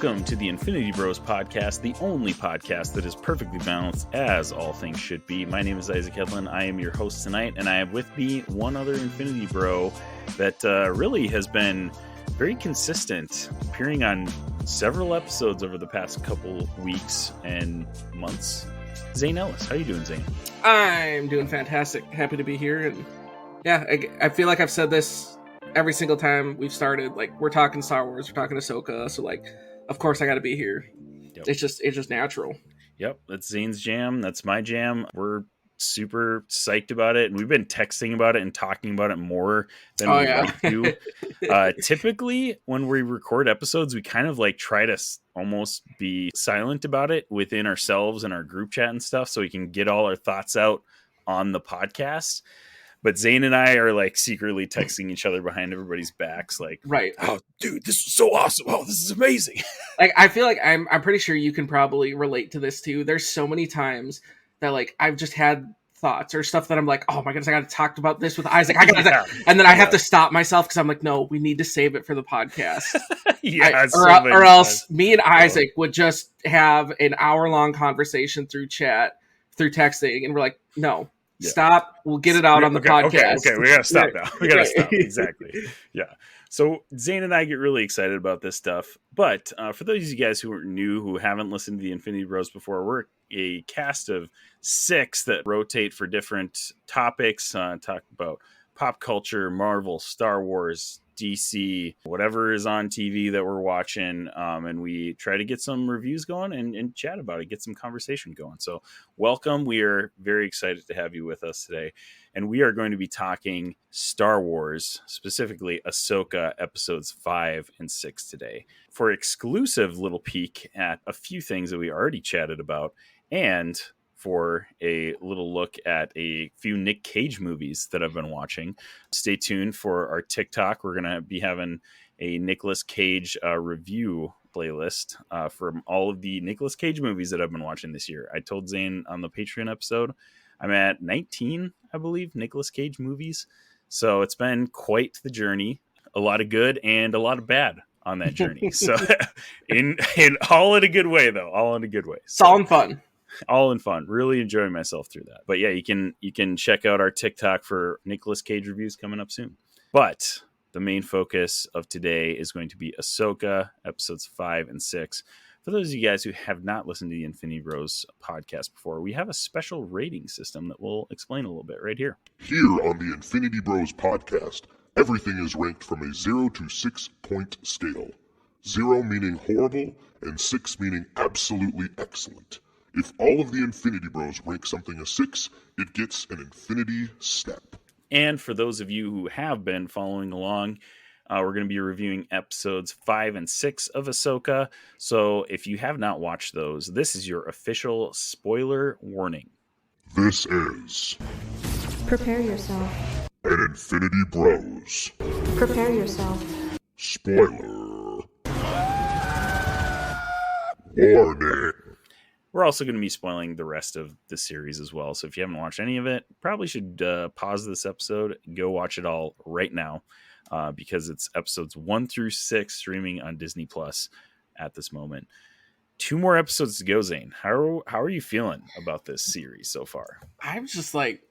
Welcome to the Infinity Bros podcast, the only podcast that is perfectly balanced as all things should be. My name is Isaac Hedlund. I am your host tonight, and I have with me one other Infinity Bro that really has been very consistent, appearing on several episodes over the past couple weeks and months. Zane Ellis, how you doing, Zane? I'm doing fantastic. Happy to be here, and yeah, I feel like I've said this every single time we've started. Like, we're talking Star Wars, we're talking Ahsoka, so like, of course I got to be here. Yep. It's just natural. Yep, that's Zane's jam. That's my jam. We're super psyched about it, and we've been texting about it and talking about it more than we like to. Typically, when we record episodes, we kind of like try to almost be silent about it within ourselves and our group chat and stuff, so we can get all our thoughts out on the podcast. But Zane and I are like secretly texting each other behind everybody's backs, like, right? Oh, dude, this is so awesome! Oh, this is amazing! Like, I feel like I'm pretty sure you can probably relate to this too. There's so many times that like I've just had thoughts or stuff that I'm like, oh my goodness, I got to talk about this with Isaac. And then I have to stop myself because I'm like, no, we need to save it for the podcast. Or else me and Isaac would just have an hour-long conversation through chat, through texting, and we're like, no. Yeah. Stop. We'll get it out on the podcast. Okay. We gotta stop now. We gotta stop. Exactly. Yeah. So Zane and I get really excited about this stuff. But for those of you guys who are new, who haven't listened to the Infinity Bros before, we're a cast of 6 that rotate for different topics. Talk about pop culture, Marvel, Star Wars, DC, whatever is on TV that we're watching, and we try to get some reviews going and chat about it, get some conversation going. So welcome. We are very excited to have you with us today, and we are going to be talking Star Wars, specifically Ahsoka episodes 5 and 6 today, for exclusive little peek at a few things that we already chatted about, and for a little look at a few Nick Cage movies that I've been watching. Stay tuned for our TikTok. We're going to be having a Nicolas Cage review playlist from all of the Nicolas Cage movies that I've been watching this year. I told Zane on the Patreon episode, I'm at 19, I believe, Nicolas Cage movies. So it's been quite the journey. A lot of good and a lot of bad on that journey. So in all in a good way, though. All in a good way. It's all in fun. All in fun. Really enjoying myself through that. But yeah, you can check out our TikTok for Nicolas Cage reviews coming up soon. But the main focus of today is going to be Ahsoka episodes 5 and 6. For those of you guys who have not listened to the Infinity Bros podcast before, we have a special rating system that we'll explain a little bit right here. Here on the Infinity Bros podcast, everything is ranked from a 0 to 6 point scale. 0 meaning horrible and 6 meaning absolutely excellent. If all of the Infinity Bros rank something a 6, it gets an Infinity Step. And for those of you who have been following along, we're going to be reviewing episodes 5 and 6 of Ahsoka. So if you have not watched those, this is your official spoiler warning. This is... Prepare yourself. An Infinity Bros. Prepare yourself. Spoiler. Warning. We're also going to be spoiling the rest of the series as well. So if you haven't watched any of it, probably should pause this episode, go watch it all right now, because it's episodes 1 through 6 streaming on Disney Plus at this moment. 2 more episodes to go, Zane. How are you feeling about this series so far? I'm just like,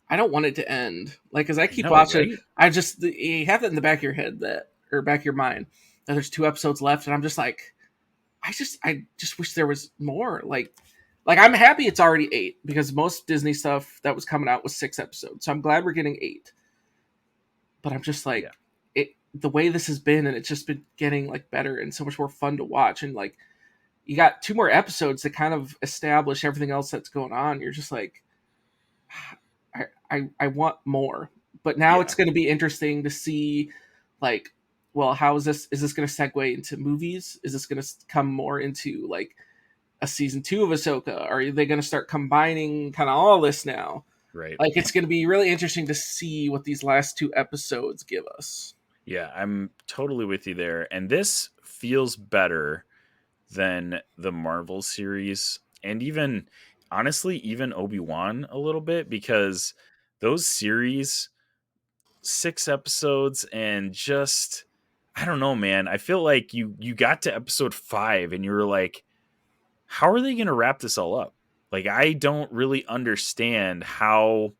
I don't want it to end. Like, as I keep watching, right? You have that in the back of your head back of your mind that there's 2 episodes left, and I'm just like, I just wish there was more. Like I'm happy it's already 8, because most Disney stuff that was coming out was 6 episodes. So I'm glad we're getting 8. But I'm just like, the way this has been, and it's just been getting like better and so much more fun to watch. And like, you got 2 more episodes that kind of establish everything else that's going on. You're just like, I want more. But now it's going to be interesting to see, like, well, how is this going to segue into movies? Is this going to come more into like a season 2 of Ahsoka? Are they going to start combining kind of all this now? Right. Like, it's going to be really interesting to see what these last 2 episodes give us. Yeah, I'm totally with you there. And this feels better than the Marvel series, and even, honestly, even Obi-Wan a little bit, because those series, 6 episodes and just I don't know, man. I feel like you got to episode 5 and you were like, how are they going to wrap this all up? Like, I don't really understand how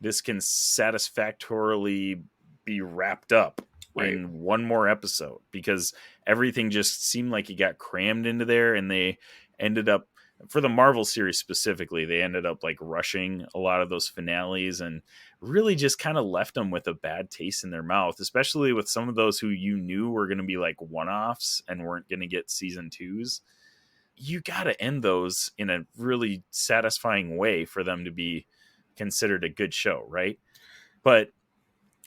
this can satisfactorily be wrapped up in one more episode, because everything just seemed like it got crammed into there, and they ended up, for the Marvel series specifically, they ended up like rushing a lot of those finales and really just kind of left them with a bad taste in their mouth, especially with some of those who you knew were going to be like one-offs and weren't going to get season 2s. You got to end those in a really satisfying way for them to be considered a good show, right? But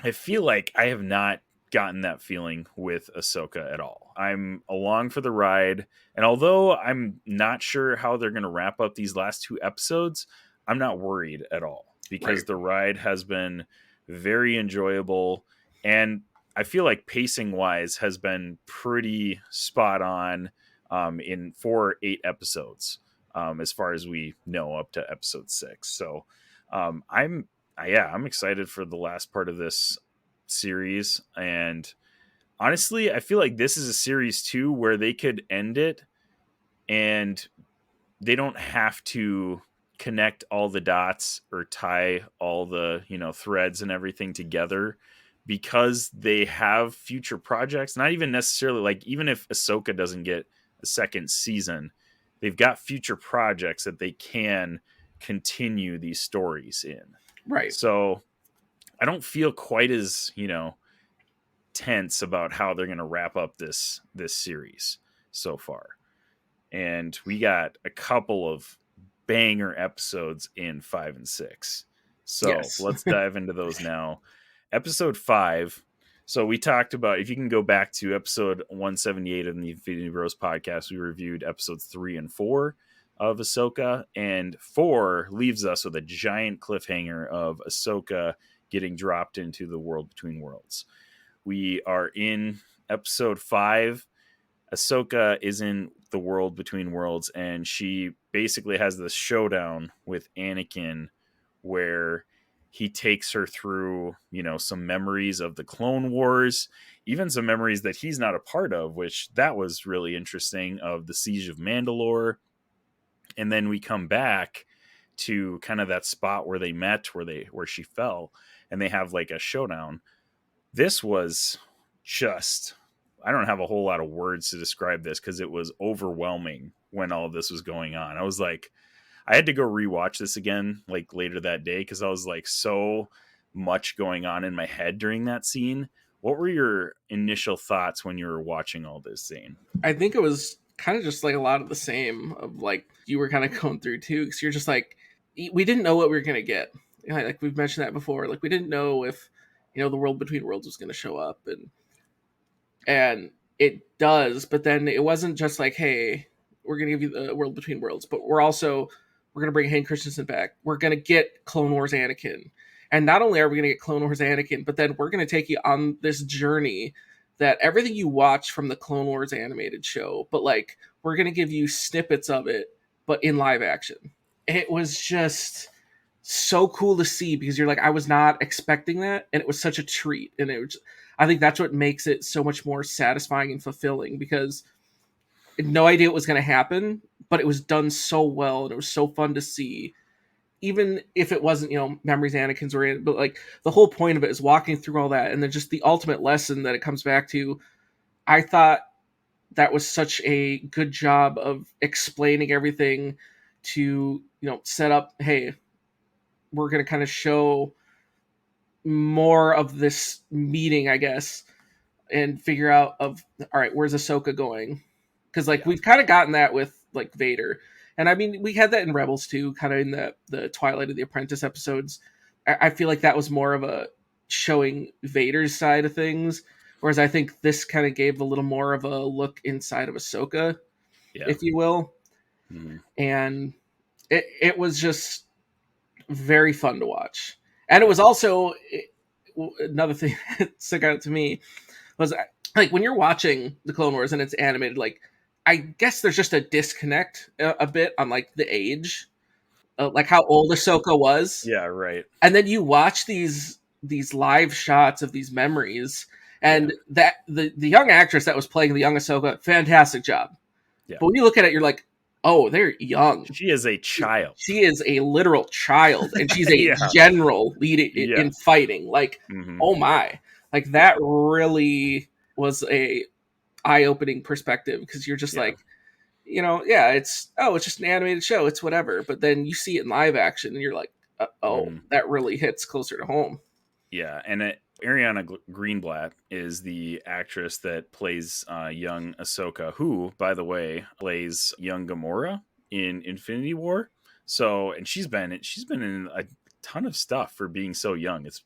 I feel like I have not gotten that feeling with Ahsoka at all. I'm along for the ride, and although I'm not sure how they're going to wrap up these last 2 episodes, I'm not worried at all, because the ride has been very enjoyable, and I feel like pacing wise has been pretty spot on in 8 episodes, as far as we know, up to episode 6. So I'm excited for the last part of this series, and honestly, I feel like this is a series too where they could end it and they don't have to connect all the dots or tie all the, threads and everything together, because they have future projects. Not even necessarily, like, even if Ahsoka doesn't get a second season, they've got future projects that they can continue these stories in. Right. So I don't feel quite as, tense about how they're going to wrap up this series so far. And we got a couple of banger episodes in 5 and 6. So let's dive into those now. Episode 5. So we talked about, if you can go back to episode 178 of the Infinity Bros podcast, we reviewed episodes 3 and 4 of Ahsoka, and 4 leaves us with a giant cliffhanger of Ahsoka getting dropped into the world between worlds. We are in episode 5. Ahsoka is in the world between worlds, and she basically has this showdown with Anakin where he takes her through, some memories of the Clone Wars, even some memories that he's not a part of, which that was really interesting, of the Siege of Mandalore. And then we come back to kind of that spot where they met, where she fell, and they have like a showdown. This was just, I don't have a whole lot of words to describe this, because it was overwhelming when all of this was going on. I was like, I had to go rewatch this again like later that day, because I was like, so much going on in my head during that scene. What were your initial thoughts when you were watching all this, Zane? I think it was kind of just like a lot of the same of like you were kind of going through too, because you're just like, we didn't know what we were going to get. Like we've mentioned that before. Like we didn't know if, the world between worlds was going to show up, and it does. But then it wasn't just like, hey, we're going to give you the world between worlds, but we're going to bring Hayden Christensen back. We're going to get Clone Wars Anakin. And not only are we going to get Clone Wars Anakin, but then we're going to take you on this journey that everything you watch from the Clone Wars animated show, but like we're going to give you snippets of it, but in live action. It was just so cool to see, because you're like, I was not expecting that, and it was such a treat. And I think that's what makes it so much more satisfying and fulfilling, because I had no idea it was going to happen, but it was done so well, and it was so fun to see. Even if it wasn't, memories Anakin's or in, but like the whole point of it is walking through all that, and then just the ultimate lesson that it comes back to. I thought that was such a good job of explaining everything to, set up, hey, we're going to kind of show more of this meeting, I guess, and figure out all right, where's Ahsoka going? Because like we've kind of gotten that with like Vader. And I mean, we had that in Rebels too, kind of in the Twilight of the Apprentice episodes. I feel like that was more of a showing Vader's side of things, whereas I think this kind of gave a little more of a look inside of Ahsoka, if you will. Mm-hmm. And it was just very fun to watch. And it was also another thing that stuck out to me was like when you're watching the Clone Wars and it's animated, like I guess there's just a disconnect a bit on like the age, like how old Ahsoka was. Yeah, right. And then you watch these live shots of these memories, And that the young actress that was playing the young Ahsoka, fantastic job. Yeah. But when you look at it, you're like, oh, they're young. She is a child. She is a literal child, and she's a general leading in fighting. Like, oh my, like that really was a eye-opening perspective, because you're just like, you know, it's just an animated show, it's whatever. But then you see it in live action, and you're like, that really hits closer to home. Yeah, and Ariana Greenblatt is the actress that plays young Ahsoka, who, by the way, plays young Gamora in Infinity War. So, and she's been in a ton of stuff for being so young. It's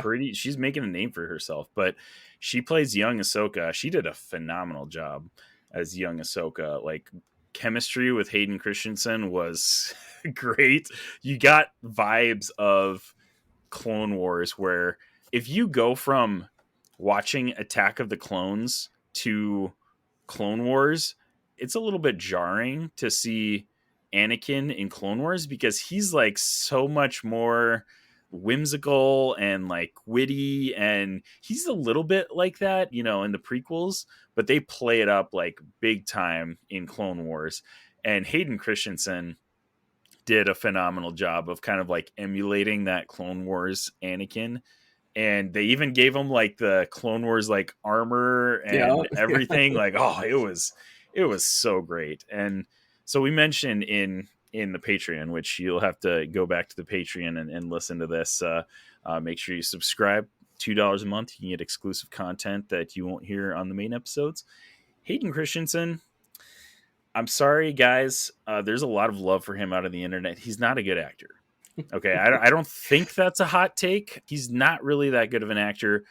pretty. She's making a name for herself. But she plays young Ahsoka. She did a phenomenal job as young Ahsoka. Like, chemistry with Hayden Christensen was great. You got vibes of Clone Wars, where if you go from watching Attack of the Clones to Clone Wars, it's a little bit jarring to see Anakin in Clone Wars, because he's like so much more whimsical and like witty, and he's a little bit like that, you know, in the prequels, but they play it up like big time in Clone Wars. And Hayden Christensen did a phenomenal job of kind of like emulating that Clone Wars Anakin. And they even gave him like the Clone Wars like armor and everything. Like, it was so great. And so we mentioned in the Patreon, which you'll have to go back to the Patreon and listen to this. Make sure you subscribe. $2 a month. You can get exclusive content that you won't hear on the main episodes. Hayden Christensen, I'm sorry, guys. There's a lot of love for him out of the internet. He's not a good actor. Okay, I don't think that's a hot take. He's not really that good of an actor.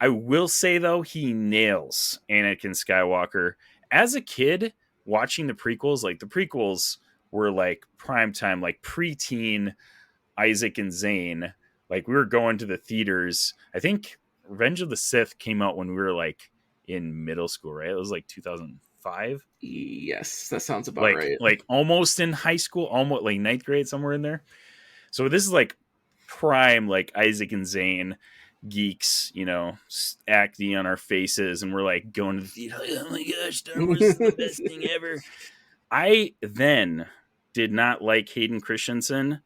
I will say, though, he nails Anakin Skywalker. As a kid, watching the prequels, like the prequels were like primetime, like preteen Isaac and Zane. Like, we were going to the theaters. I think Revenge of the Sith came out when we were like in middle school, right? It was like 2005. Yes, that sounds about right. Like almost in high school, almost like ninth grade, somewhere in there. So this is like prime, like Isaac and Zane geeks, you know, acting on our faces, and we're like going to the theater, like, oh my gosh, Star Wars is the best thing ever. I then did not like Hayden Christensen,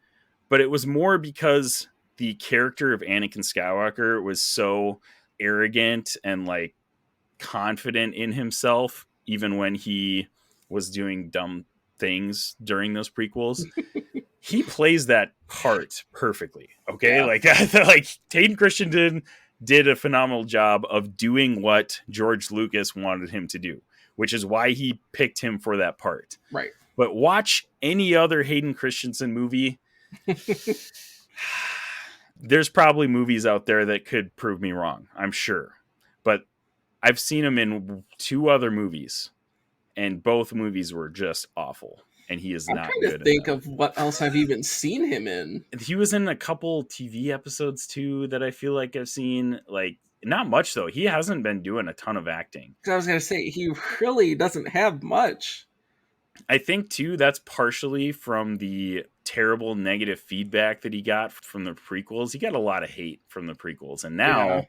but it was more because the character of Anakin Skywalker was so arrogant and like confident in himself, even when he was doing dumb things during those prequels. He plays that part perfectly. Okay. Like Hayden Christensen did a phenomenal job of doing what George Lucas wanted him to do, which is why he picked him for that part. Right. But watch any other Hayden Christensen movie. There's probably movies out there that could prove me wrong, I'm sure. But I've seen him in 2 other movies, and both movies were just awful. And he is not good. I'm trying to think of what else I've even seen him in. He was in a couple TV episodes too that I feel like I've seen. Like, not much though. He hasn't been doing a ton of acting. I was going to say, he really doesn't have much. I think too that's partially from the terrible negative feedback that he got from the prequels. He got a lot of hate from the prequels, and now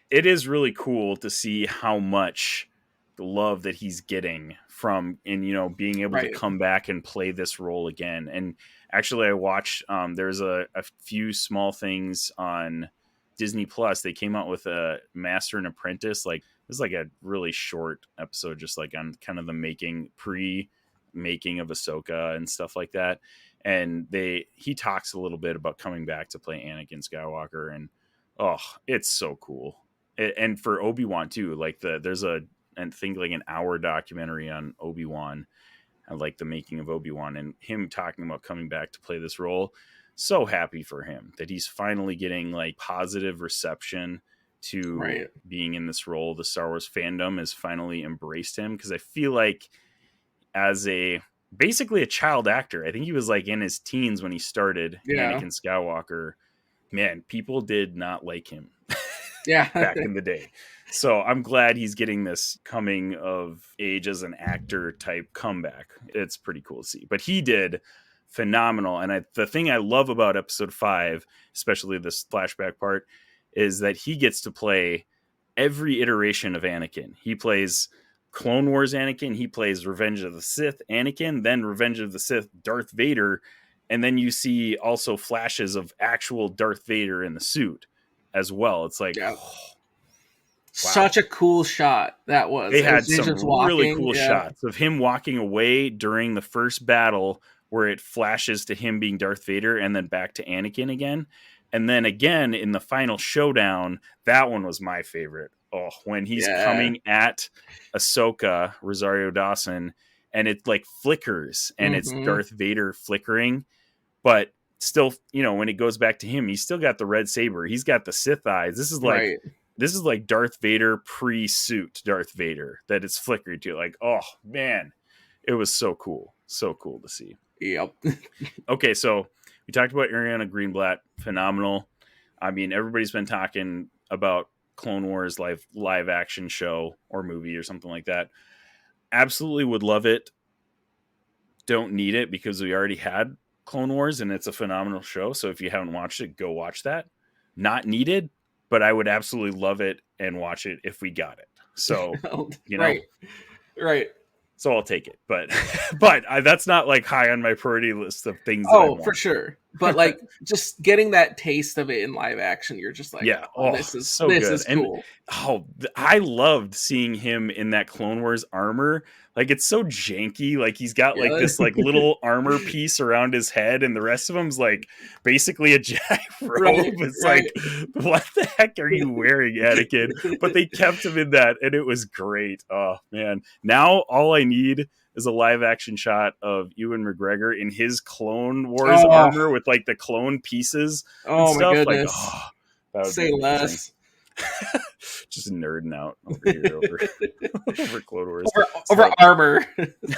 it is really cool to see how much the love that he's getting from, and, you know, being able to come back and play this role again. And actually I watched, there's a few small things on Disney Plus. They came out with a Master and Apprentice. Like, it was like a really short episode, just like on kind of the pre-making of Ahsoka and stuff like that. And he talks a little bit about coming back to play Anakin Skywalker, and it's so cool. And for Obi-Wan too, like there's I think like an hour documentary on Obi-Wan, like the making of Obi-Wan, and him talking about coming back to play this role. So happy for him that he's finally getting like positive reception to being in this role. The Star Wars fandom has finally embraced him, because I feel like as basically a child actor, I think he was like in his teens when he started Anakin Skywalker. Man, people did not like him back in the day. So I'm glad he's getting this coming of age as an actor type comeback. It's pretty cool to see. But he did phenomenal. And the thing I love about episode 5, especially this flashback part, is that he gets to play every iteration of Anakin. He plays Clone Wars Anakin, he plays Revenge of the Sith Anakin, then Revenge of the Sith Darth Vader, and then you see also flashes of actual Darth Vader in the suit as well. It's like, wow. Such a cool shot that was. They had some really cool shots of him walking away during the first battle where it flashes to him being Darth Vader and then back to Anakin again. And then again in the final showdown, that one was my favorite. Oh, when he's coming at Ahsoka, Rosario Dawson, and it like flickers and it's Darth Vader flickering, but still, when it goes back to him, he's still got the red saber. He's got the Sith eyes. This is like Darth Vader pre-suit Darth Vader that it's flickering to. Like, oh man, it was so cool. So cool to see. Yep. Okay, so we talked about Ariana Greenblatt. Phenomenal. I mean, everybody's been talking about Clone Wars live action show or movie or something like that. Absolutely would love it. Don't need it because we already had Clone Wars and it's a phenomenal show. So if you haven't watched it, go watch that. Not needed, but I would absolutely love it and watch it if we got it. So, Right. So I'll take it, but that's not like high on my priority list of things. Oh, for sure. But like just getting that taste of it in live action, you're just like, this is so good. This is cool. And, I loved seeing him in that Clone Wars armor. Like it's so janky. Like he's got like this like little armor piece around his head, and the rest of him's like basically a Jedi robe. It's like, what the heck are you wearing, Anakin? But they kept him in that, and it was great. Oh man! Now all I need is a live action shot of Ewan McGregor in his Clone Wars armor with like the clone pieces. Oh and my stuff. goodness! Like, say less. Just nerding out over here over Clone Wars. Over armor.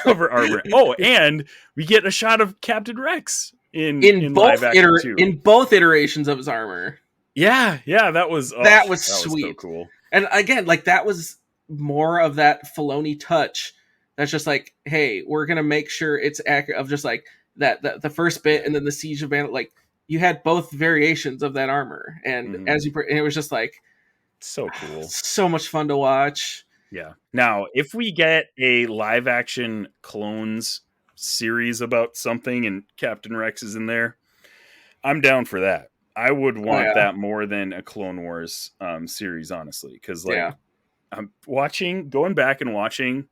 Over armor. Oh, and we get a shot of Captain Rex in both live action too. In both iterations of his armor. Yeah, that was sweet. That was so cool. And again, like that was more of that Filoni touch. That's just like, hey, we're gonna make sure it's accurate. Of just like that the first bit and then the Siege of Bandit. Like you had both variations of that armor, and and it was just like so cool, so much fun to watch. Yeah. Now, if we get a live action clones series about something and Captain Rex is in there, I'm down for that. I would want that more than a Clone Wars series, honestly, because I'm going back and watching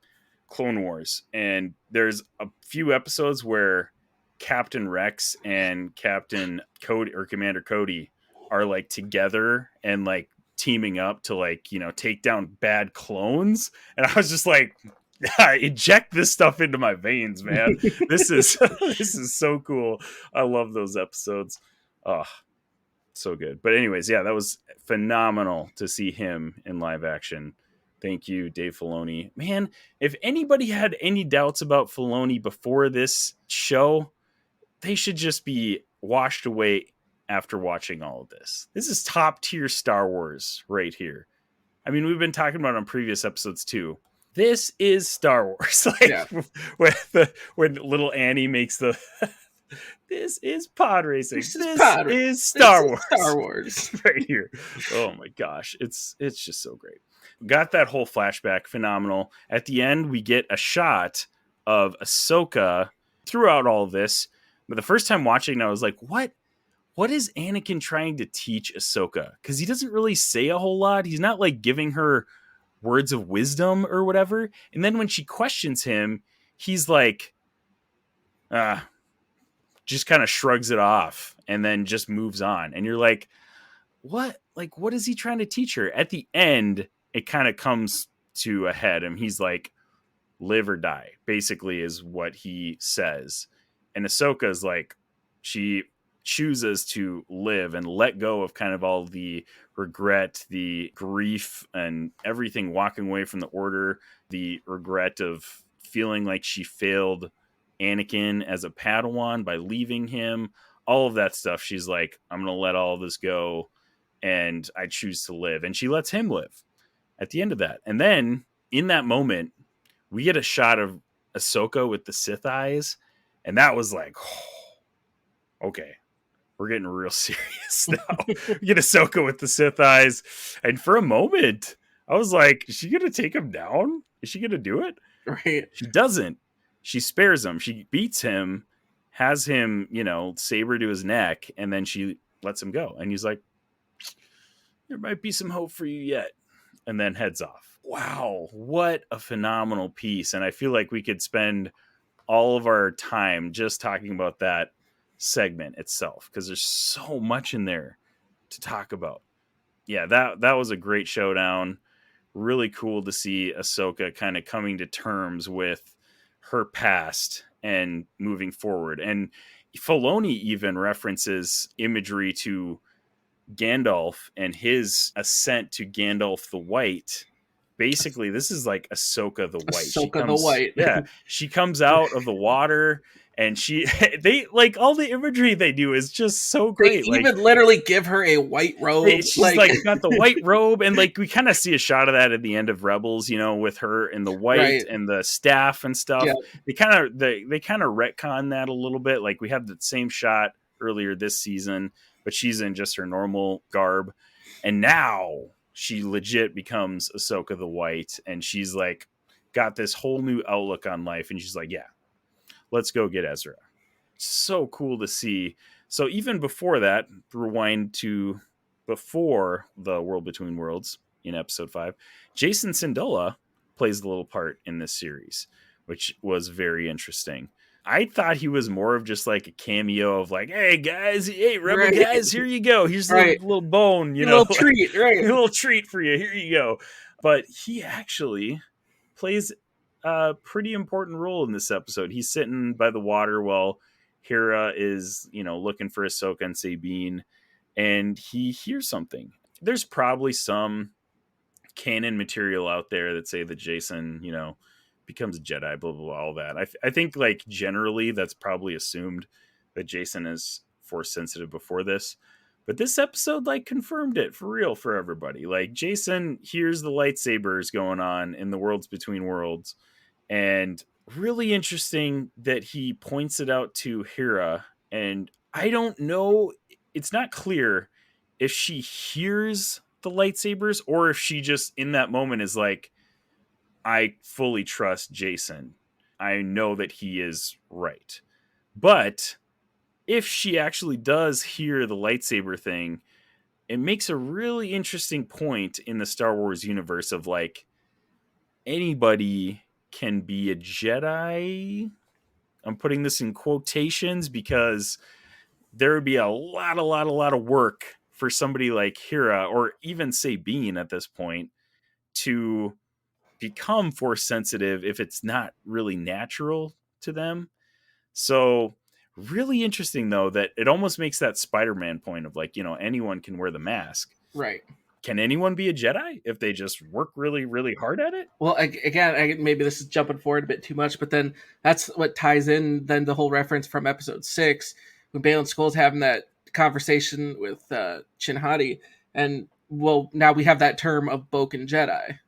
Clone Wars, and there's a few episodes where Captain Rex and Captain Cody or Commander Cody are like together and like teaming up to like, take down bad clones. And I was just like, inject this stuff into my veins, man. This is so cool. I love those episodes. Oh, so good. But anyways, that was phenomenal to see him in live action. Thank you, Dave Filoni. Man, if anybody had any doubts about Filoni before this show, they should just be washed away after watching all of this. This is top tier Star Wars right here. I mean, we've been talking about it on previous episodes too. This is Star Wars. When little Annie makes the this is pod racing. This is Star Wars. Star Wars right here. Oh my gosh, it's just so great. Got that whole flashback, phenomenal. At the end, we get a shot of Ahsoka throughout all of this. But the first time watching, I was like, what is Anakin trying to teach Ahsoka? Because he doesn't really say a whole lot. He's not like giving her words of wisdom or whatever. And then when she questions him, he's like, just kind of shrugs it off and then just moves on. And you're like, what? Like, what is he trying to teach her? At the end, it kind of comes to a head, and he's like, live or die, basically, is what he says. And Ahsoka is like, she chooses to live and let go of kind of all the regret, the grief, and everything, walking away from the order, the regret of feeling like she failed Anakin as a Padawan by leaving him, all of that stuff. She's like, I'm going to let all of this go, and I choose to live. And she lets him live at the end of that. And then in that moment, we get a shot of Ahsoka with the Sith eyes. And that was like, okay, we're getting real serious now. We get Ahsoka with the Sith eyes. And for a moment, I was like, is she gonna take him down? Is she gonna do it? Right. She doesn't. She spares him. She beats him, has him, saber to his neck, and then she lets him go. And he's like, there might be some hope for you yet. And then heads off. Wow, what a phenomenal piece. And I feel like we could spend all of our time just talking about that segment itself, because there's so much in there to talk about. Yeah, that was a great showdown. Really cool to see Ahsoka kind of coming to terms with her past and moving forward. And Filoni even references imagery to Gandalf and his ascent to Gandalf the White. Basically, this is like Ahsoka the White. Ahsoka the White. Yeah, she comes out of the water, and they like all the imagery they do is just so great. They even literally give her a white robe. She's like got the white robe, and like we kind of see a shot of that at the end of Rebels, with her in the white and the staff and stuff. Yeah. They kind of retcon that a little bit. Like we have the same shot earlier this season, but she's in just her normal garb, and now she legit becomes Ahsoka the White, and she's like got this whole new outlook on life, and she's like, yeah, let's go get Ezra. So cool to see. So even before that, rewind to before the World Between Worlds in episode 5, Jason Sindola plays the little part in this series, which was very interesting. I thought he was more of just like a cameo of like, hey guys, hey Rebel guys, here you go. Here's a little bone, a little treat, right? A little treat for you. Here you go. But he actually plays a pretty important role in this episode. He's sitting by the water while Hera is, looking for Ahsoka and Sabine, and he hears something. There's probably some canon material out there that say that Jason, becomes a Jedi, blah, blah, blah, all that. I think like generally that's probably assumed that Jason is Force sensitive before this, but this episode like confirmed it for real for everybody. Like Jason hears the lightsabers going on in the Worlds Between Worlds, and really interesting that he points it out to Hera. And I don't know, it's not clear if she hears the lightsabers or if she just in that moment is like, I fully trust Jason. I know that he is right. But if she actually does hear the lightsaber thing, it makes a really interesting point in the Star Wars universe of like, anybody can be a Jedi. I'm putting this in quotations because there would be a lot of work for somebody like Hera or even Sabine at this point to become Force sensitive if it's not really natural to them. So really interesting though that it almost makes that Spider-Man point of like, anyone can wear the mask. Right. Can anyone be a Jedi if they just work really, really hard at it? Well, again, maybe this is jumping forward a bit too much, but then that's what ties in then the whole reference from episode 6 when Baylan Skoll's having that conversation with Chin Hati, and well, now we have that term of Boken Jedi.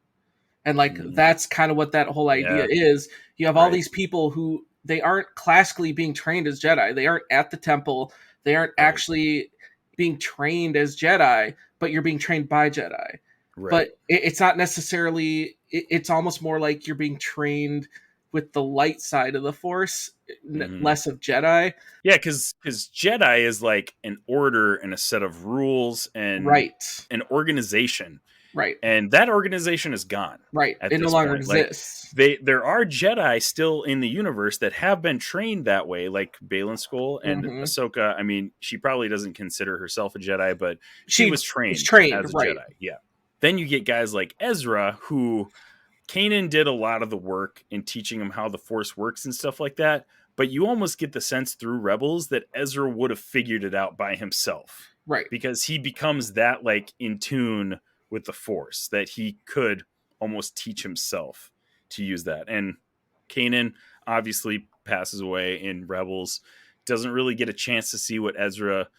And like that's kind of what that whole idea is. You have all these people who they aren't classically being trained as Jedi. They aren't at the temple. They aren't actually being trained as Jedi, but you're being trained by Jedi. Right. But it's not necessarily. It's almost more like you're being trained with the light side of the Force, less of Jedi. Yeah, because Jedi is like an order and a set of rules and an organization. Right. And that organization is gone. Right. It no longer exists. Like, there are Jedi still in the universe that have been trained that way, like Baylan Skoll and Ahsoka. I mean, she probably doesn't consider herself a Jedi, but she was trained as a Jedi. Yeah. Then you get guys like Ezra, who Kanan did a lot of the work in teaching him how the Force works and stuff like that. But you almost get the sense through Rebels that Ezra would have figured it out by himself. Right. Because he becomes that like in tune with the Force that he could almost teach himself to use that. And Kanan obviously passes away in Rebels, doesn't really get a chance to see what Ezra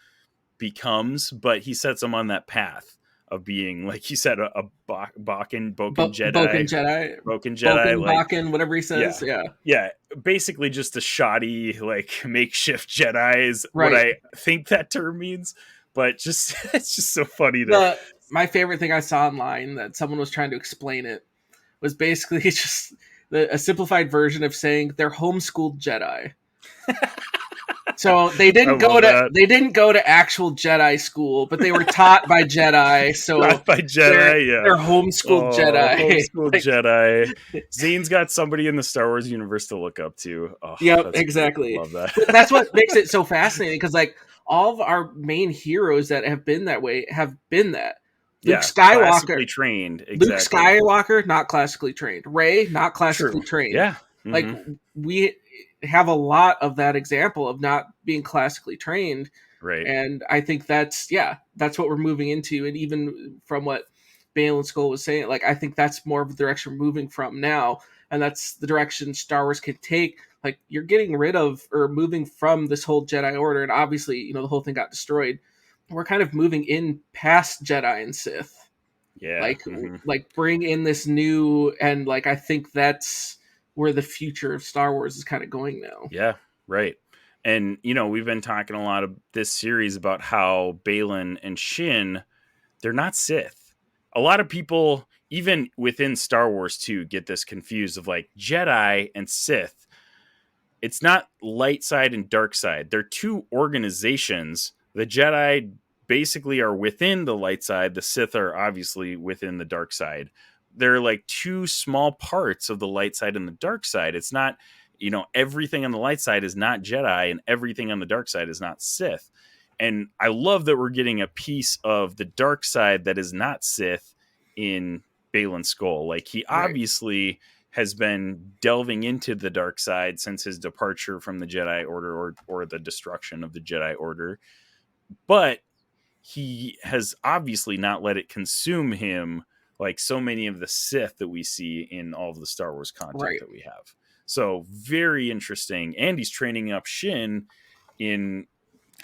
becomes, but he sets him on that path of being, like you said, a Boken Jedi, Boken, whatever he says. Yeah. Basically just a shoddy, like makeshift Jedi is what I think that term means. But just it's just so funny to my favorite thing I saw online that someone was trying to explain it was basically just a simplified version of saying they're homeschooled Jedi. So they didn't go to actual Jedi school, but they were taught by Jedi. So taught by Jedi, they're homeschooled Jedi. Homeschooled Jedi. Zane's got somebody in the Star Wars universe to look up to. Oh, yep, exactly. Love that. That's what makes it so fascinating, because like all of our main heroes that have been that way have been that. Luke Skywalker, classically trained. Exactly. Luke Skywalker, not classically trained. Rey, not classically trained. Yeah. Mm-hmm. Like we have a lot of that example of not being classically trained. Right. And I think that's what we're moving into. And even from what Baylan Skoll was saying, like, I think that's more of the direction we're moving from now. And that's the direction Star Wars can take. Like, you're getting rid of or moving from this whole Jedi Order. And obviously, the whole thing got destroyed. We're kind of moving in past Jedi and Sith. Yeah. Like bring in this new, and like, I think that's where the future of Star Wars is kind of going now. Yeah, right. And, we've been talking a lot of this series about how Baylan and Shin, they're not Sith. A lot of people, even within Star Wars too, get this confused of like Jedi and Sith. It's not light side and dark side. They're two organizations. The Jedi basically are within the light side. The Sith are obviously within the dark side. They're like two small parts of the light side and the dark side. It's not, everything on the light side is not Jedi and everything on the dark side is not Sith. And I love that we're getting a piece of the dark side that is not Sith in Baylan Skoll. Like, he obviously has been delving into the dark side since his departure from the Jedi Order or the destruction of the Jedi Order. But he has obviously not let it consume him like so many of the Sith that we see in all of the Star Wars content that we have. So very interesting. And he's training up Shin in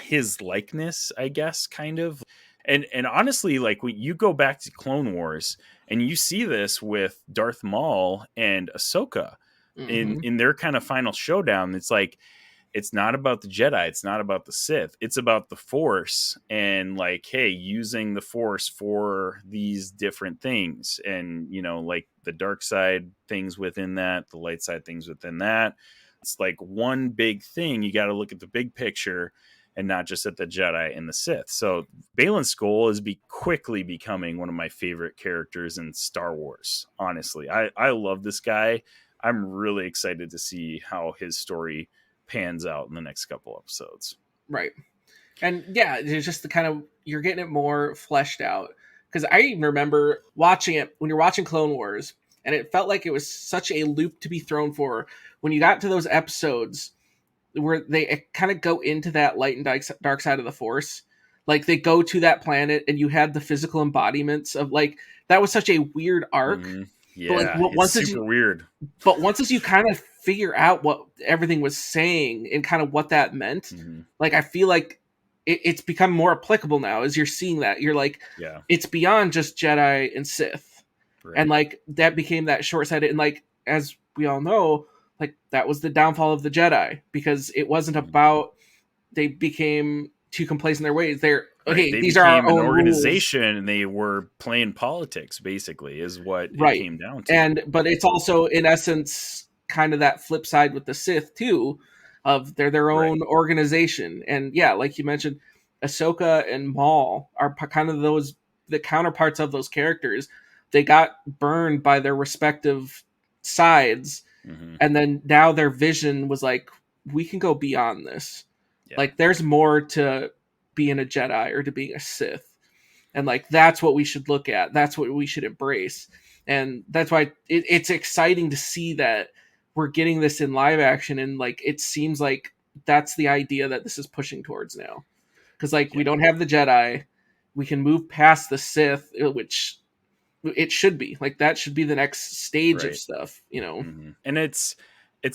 his likeness, I guess, kind of. And honestly, like, when you go back to Clone Wars and you see this with Darth Maul and Ahsoka in their kind of final showdown, it's like, it's not about the Jedi. It's not about the Sith. It's about the Force and like, hey, using the Force for these different things. And, like the dark side things within that, the light side things within that. It's like one big thing. You got to look at the big picture and not just at the Jedi and the Sith. So Baylan Skoll is quickly becoming one of my favorite characters in Star Wars. Honestly, I love this guy. I'm really excited to see how his story pans out in the next couple episodes. Right. And yeah, it's just the kind of, you're getting it more fleshed out. Because I even remember watching it when you're watching Clone Wars, and it felt like it was such a loop to be thrown for when you got to those episodes where they kind of go into that light and dark side of the Force. Like, they go to that planet and you had the physical embodiments of, like, that was such a weird arc. Yeah, but like, it's super weird. But once you kind of figure out what everything was saying and kind of what that meant, like, I feel like it's become more applicable now as you're seeing that. You're like, it's beyond just Jedi and Sith. Right. And like, that became that short-sighted. And like, as we all know, like, that was the downfall of the Jedi, because it wasn't about, they became too complacent in their ways. These are our own organization rules. And they were playing politics, basically, is what it came down to. But it's also, in essence, kind of that flip side with the Sith too, of they're their own organization. And yeah, like you mentioned, Ahsoka and Maul are kind of the counterparts of those characters. They got burned by their respective sides, and then now their vision was like, we can go beyond this. Like, there's more to being a Jedi or to being a Sith. And like, that's what we should look at. That's what we should embrace. And that's why it's exciting to see that we're getting this in live action. And like, it seems like that's the idea that this is pushing towards now. Because like, we don't have the Jedi. We can move past the Sith, which it should be. Like, that should be the next stage of stuff, And it's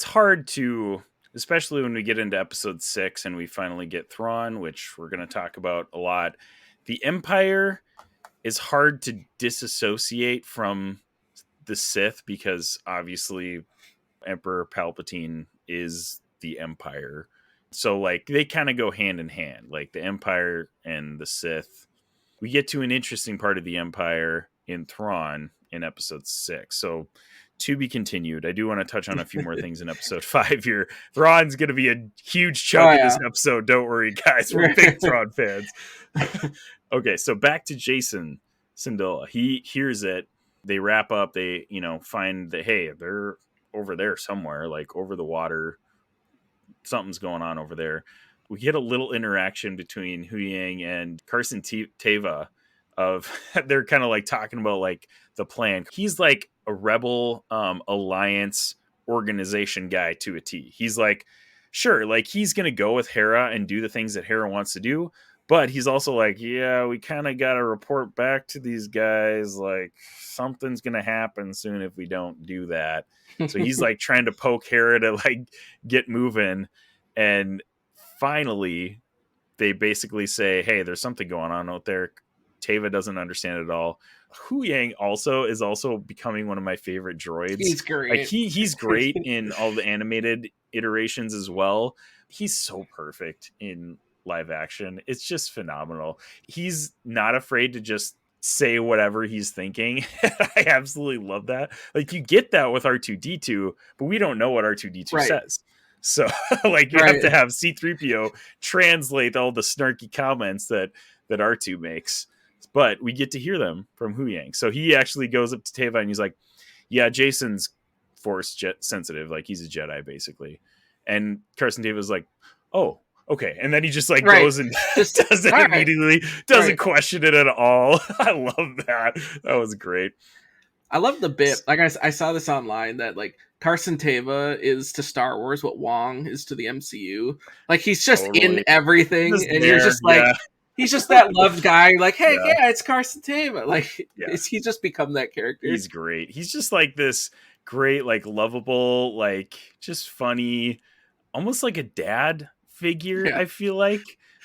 hard to, especially when we get into episode 6 and we finally get Thrawn, which we're going to talk about a lot. The Empire is hard to disassociate from the Sith, because obviously Emperor Palpatine is the Empire. So like, they kind of go hand in hand, like the Empire and the Sith. we get to an interesting part of the Empire in Thrawn in episode 6. So to be continued. I do want to touch on a few more things in episode 5 here. Thrawn's going to be a huge chunk of this episode. Don't worry, guys. We're big Thrawn fans. Okay, so back to Jason Syndulla. He hears it. They wrap up. They, find that, hey, they're over there somewhere, like over the water. Something's going on over there. We get a little interaction between Huyang and Carson Teva of they're kind of like talking about like the plan. He's like a rebel alliance organization guy to a T. He's like, sure, like he's going to go with Hera and do the things that Hera wants to do. But he's also like, yeah, we kind of got to report back to these guys. Like something's going to happen soon if we don't do that. So he's like trying to poke Hera to like get moving. And finally, they basically say, hey, there's something going on out there. Teva doesn't understand it at all. Huyang is also becoming one of my favorite droids. He's great. Like he's great in all the animated iterations as well. He's so perfect in live action. It's just phenomenal. He's not afraid to just say whatever he's thinking. I absolutely love that. Like you get that with R2-D2, but we don't know what R2-D2 says. So like you have to have C-3PO translate all the snarky comments that R2 makes. But we get to hear them from Huyang. So he actually goes up to Teva and he's like, yeah, Jason's force sensitive. Like he's a Jedi basically. And Carson Teva's like, oh, okay. And then he just like goes and just does it immediately. Doesn't question it at all. I love that. That was great. I love the bit. Like I saw this online that like Carson Teva is to Star Wars what Wong is to the MCU. Like he's just in everything. And you're just like, he's just that loved guy. Like, hey, yeah, it's Carson Teva. Like, he's just become that character. He's great. He's just like this great, like lovable, like just funny, almost like a dad figure. I feel like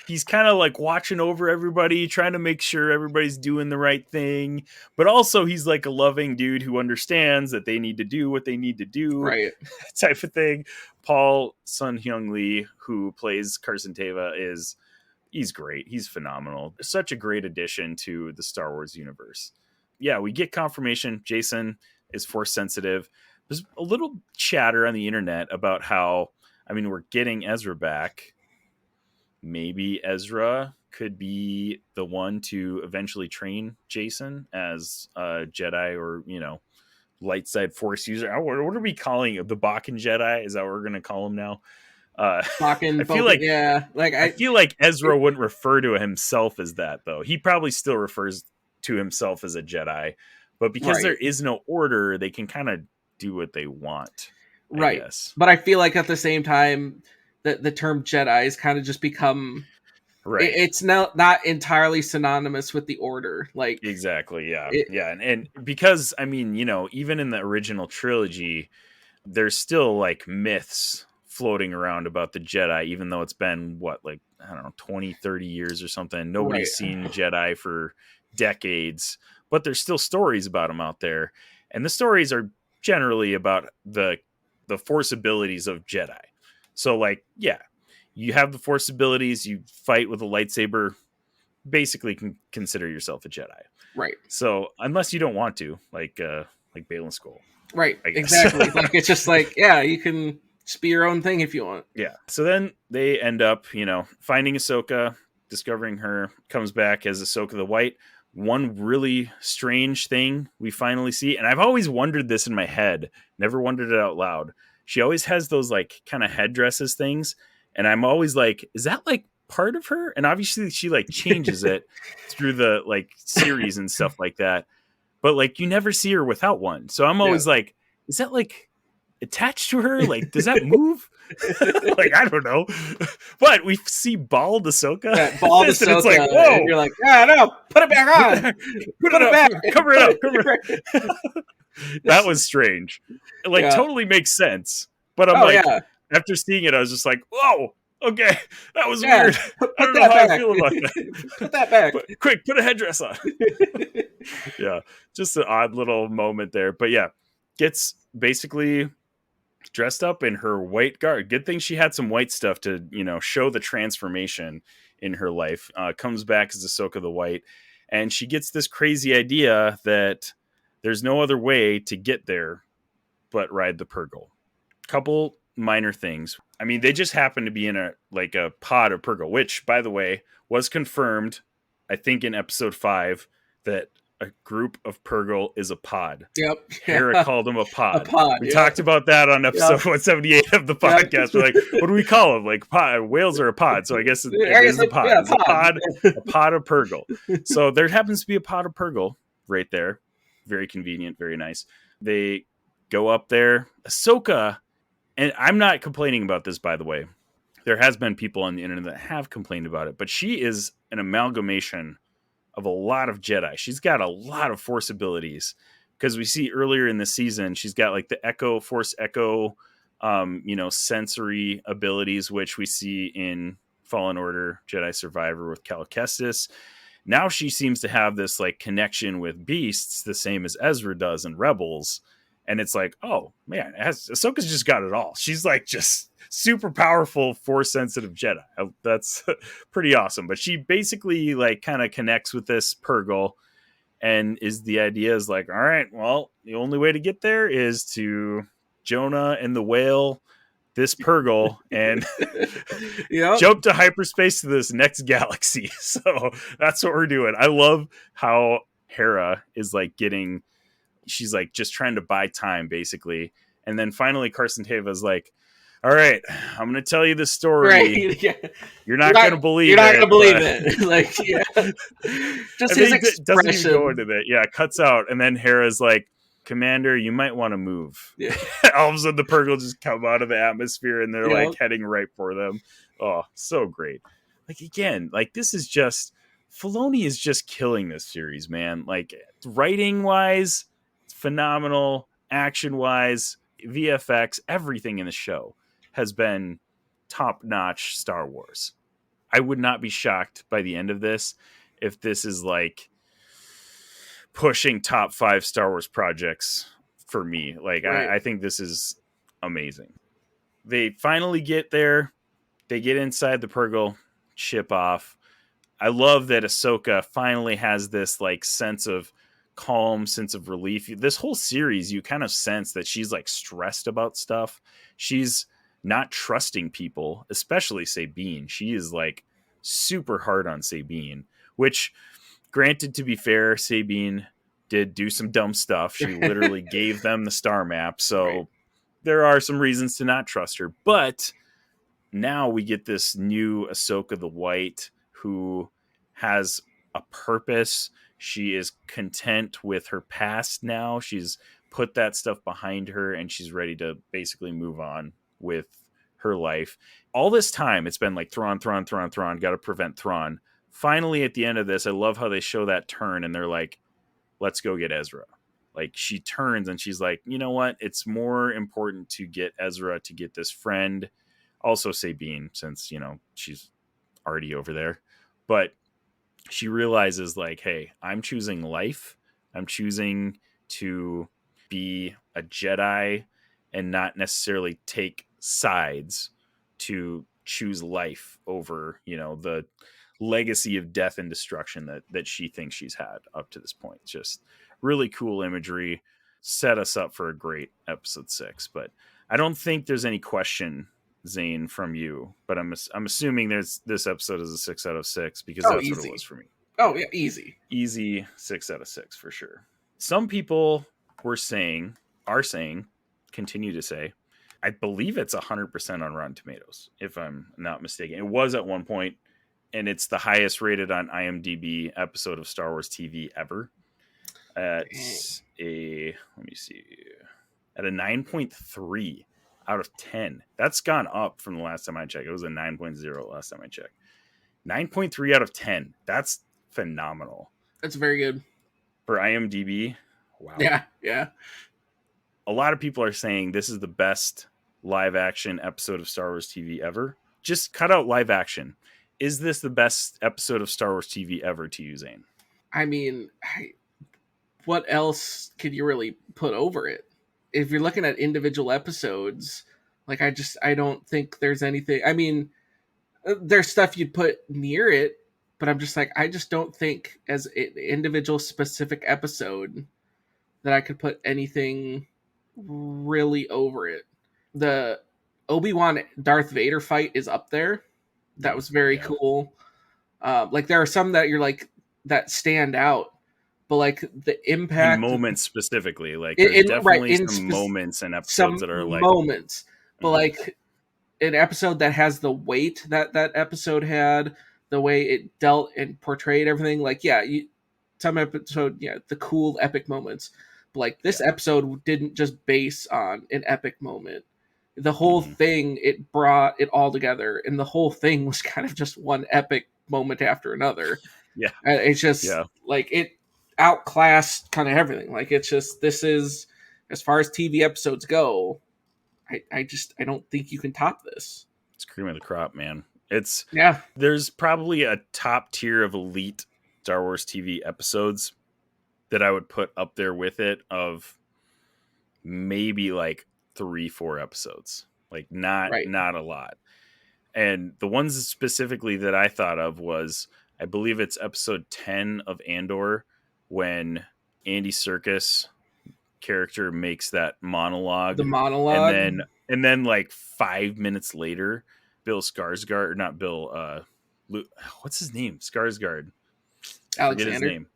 he's kind of like watching over everybody, trying to make sure everybody's doing the right thing. But also he's like a loving dude who understands that they need to do what they need to do. Right. Type of thing. Paul Sun-Hyung Lee, who plays Carson Teva, he's great. He's phenomenal. Such a great addition to the Star Wars universe. Yeah, we get confirmation Jason is force sensitive. There's a little chatter on the internet about how, we're getting Ezra back. Maybe Ezra could be the one to eventually train Jason as a Jedi or, light side force user. What are we calling it? The Bakken Jedi? Is that what we're going to call him now? I feel like Ezra wouldn't refer to himself as that though. He probably still refers to himself as a Jedi, but because there is no order, they can kind of do what they want. I guess. But I feel like at the same time that the term Jedi has kind of just become it's not entirely synonymous with the order. Like exactly. Yeah. And because even in the original trilogy, there's still like myths floating around about the Jedi, even though it's been 20, 30 years or something. Nobody's seen Jedi for decades, but there's still stories about them out there. And the stories are generally about the force abilities of Jedi. So you have the force abilities, you fight with a lightsaber, basically can consider yourself a Jedi. Right. So unless you don't want to, like Baylan Skoll. Right. Exactly. Like it's just like, you can just be your own thing if you want. Yeah. So then they end up, finding Ahsoka, discovering her, comes back as Ahsoka the White. One really strange thing we finally see, and I've always wondered this in my head, never wondered it out loud. She always has those like kind of headdresses things, and I'm always like, is that like part of her? And obviously she like changes it through the like series and stuff like that, but like you never see her without one. So I'm always like, is that like attached to her? Like, does that move? Like, I don't know. But we see bald Ahsoka. Yeah, bald Ahsoka. It's like, whoa. And you're like, no, put it back on. Put it back. Cover it up. That was strange. It totally makes sense. But I'm after seeing it, I was just like, whoa, okay, that was weird. I don't know how I feel about that. Put that back. Quick, put a headdress on. Yeah, just an odd little moment there. But yeah, gets basically dressed up in her white garb. Good thing she had some white stuff to, show the transformation in her life. Comes back as Ahsoka the White. And she gets this crazy idea that there's no other way to get there but ride the Purgle. Couple minor things. I mean, they just happen to be in a pod of Purgle, which, by the way, was confirmed, I think, in episode 5, that a group of Purgle is a pod. Yep. Hera called them a pod. A pod. We talked about that on episode 178 of the podcast. We're like, what do we call them? Like, whales are a pod. So I guess it is a pod. It's a pod of Purgle. So there happens to be a pod of Purgle right there. Very convenient. Very nice. They go up there. Ahsoka, and I'm not complaining about this, by the way. There has been people on the internet that have complained about it, but she is an amalgamation of a lot of Jedi. She's got a lot of Force abilities, because we see earlier in the season, she's got like the Force Echo, sensory abilities, which we see in Fallen Order Jedi Survivor with Cal Kestis. Now she seems to have this like connection with beasts, the same as Ezra does in Rebels. And it's like, oh man, Ahsoka's just got it all. She's like just super powerful, Force sensitive Jedi. That's pretty awesome. But she basically like kind of connects with this Purgle, and the idea is like, all right, well, the only way to get there is to Jonah and the whale this Purgle and jump to hyperspace to this next galaxy. So that's what we're doing. I love how Hera is like she's like just trying to buy time, basically. And then finally Carson Teva's like, all right, I'm going to tell you the story. Right. Yeah. You're not going to believe it. You're not going to believe it. Like, yeah. Just his expression. Doesn't even go into that. Yeah, cuts out. And then Hera's like, Commander, you might want to move. Yeah. All of a sudden the Purgle just come out of the atmosphere and they're like heading right for them. Oh, so great. Like, again, like this is just, Filoni is just killing this series, man. Like, writing wise, it's phenomenal. Action wise, VFX, everything in the show has been top-notch Star Wars. I would not be shocked by the end of this if this is like pushing top 5 Star Wars projects for me. Like, right. I think this is amazing. They finally get there. They get inside the Purgle, ship off. I love that Ahsoka finally has this like sense of calm, sense of relief. This whole series, you kind of sense that she's like stressed about stuff. She's not trusting people, especially Sabine. She is like super hard on Sabine, which, granted, to be fair, Sabine did do some dumb stuff. She literally gave them the star map. So there are some reasons to not trust her. But now we get this new Ahsoka the White who has a purpose. She is content with her past now. She's put that stuff behind her and she's ready to basically move on with her life. All this time, it's been like Thrawn, got to prevent Thrawn. Finally, at the end of this, I love how they show that turn and they're like, let's go get Ezra. Like, she turns and she's like, you know what? It's more important to get Ezra, to get this friend. Also Sabine, since, she's already over there. But she realizes like, hey, I'm choosing life. I'm choosing to be a Jedi and not necessarily take sides, to choose life over, the legacy of death and destruction that she thinks she's had up to this point. Just really cool imagery, set us up for a great episode 6. But I don't think there's any question, Zane, from you, but I'm assuming this episode is a 6 out of 6 because that's easy. what it was for me. Oh yeah, easy 6 out of 6 for sure. Some people are saying, continue to say, I believe it's 100% on Rotten Tomatoes, if I'm not mistaken. It was at one point, and it's the highest rated on IMDb episode of Star Wars TV ever. At a 9.3 out of 10. That's gone up from the last time I checked. It was a 9.0 last time I checked. 9.3 out of 10. That's phenomenal. That's very good. For IMDb. Wow. Yeah. A lot of people are saying this is the best live action episode of Star Wars TV ever. Just cut out live action. Is this the best episode of Star Wars TV ever to you, Zane? I mean, what else could you really put over it? If you're looking at individual episodes, like I don't think there's anything. I mean, there's stuff you'd put near it, but I'm just like, I just don't think as an individual specific episode that I could put anything really over it. The Obi-Wan Darth Vader fight is up there. That was very cool. Like there are some that you're like that stand out, but like the impact in moments specifically, like there's definitely some moments and episodes that are like moments, but like an episode that has the weight that episode had, the way it dealt and portrayed everything. Like some episode, the cool epic moments, but like this episode didn't just base on an epic moment. The whole thing, it brought it all together, and the whole thing was kind of just one epic moment after another. It's just like it outclassed kind of everything. Like it's just, this is, as far as TV episodes go, I don't think you can top this. It's cream of the crop, man. There's probably a top tier of elite Star Wars TV episodes that I would put up there with it, of maybe like 3-4 episodes, like not a lot. And the ones specifically that I thought of was, I believe it's episode 10 of Andor, when Andy Serkis character makes that monologue, and then like 5 minutes later, Bill Skarsgård, or not Bill, what's his name? Skarsgård. Alexander. Forget his name.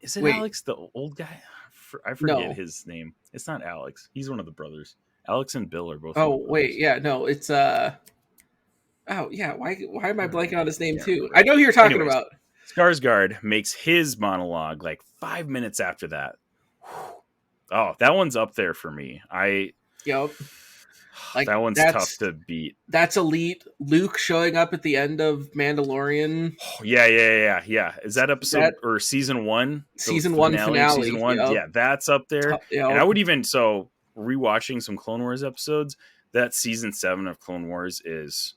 Is it Alex, the old guy? I forget his name. It's not Alex. He's one of the brothers. Alex and Bill are both. Oh wait, no, it's Oh yeah, why am I blanking on his name too? Remember. I know who you're talking about. Skarsgård makes his monologue like 5 minutes after that. Oh, that one's up there for me. Like that one's tough to beat. That's elite. Luke showing up at the end of Mandalorian. Oh, yeah. Is that episode or season 1? Season 1 finale. Season 1. Yeah, that's up there. And I would even rewatching some Clone Wars episodes. That season 7 of Clone Wars is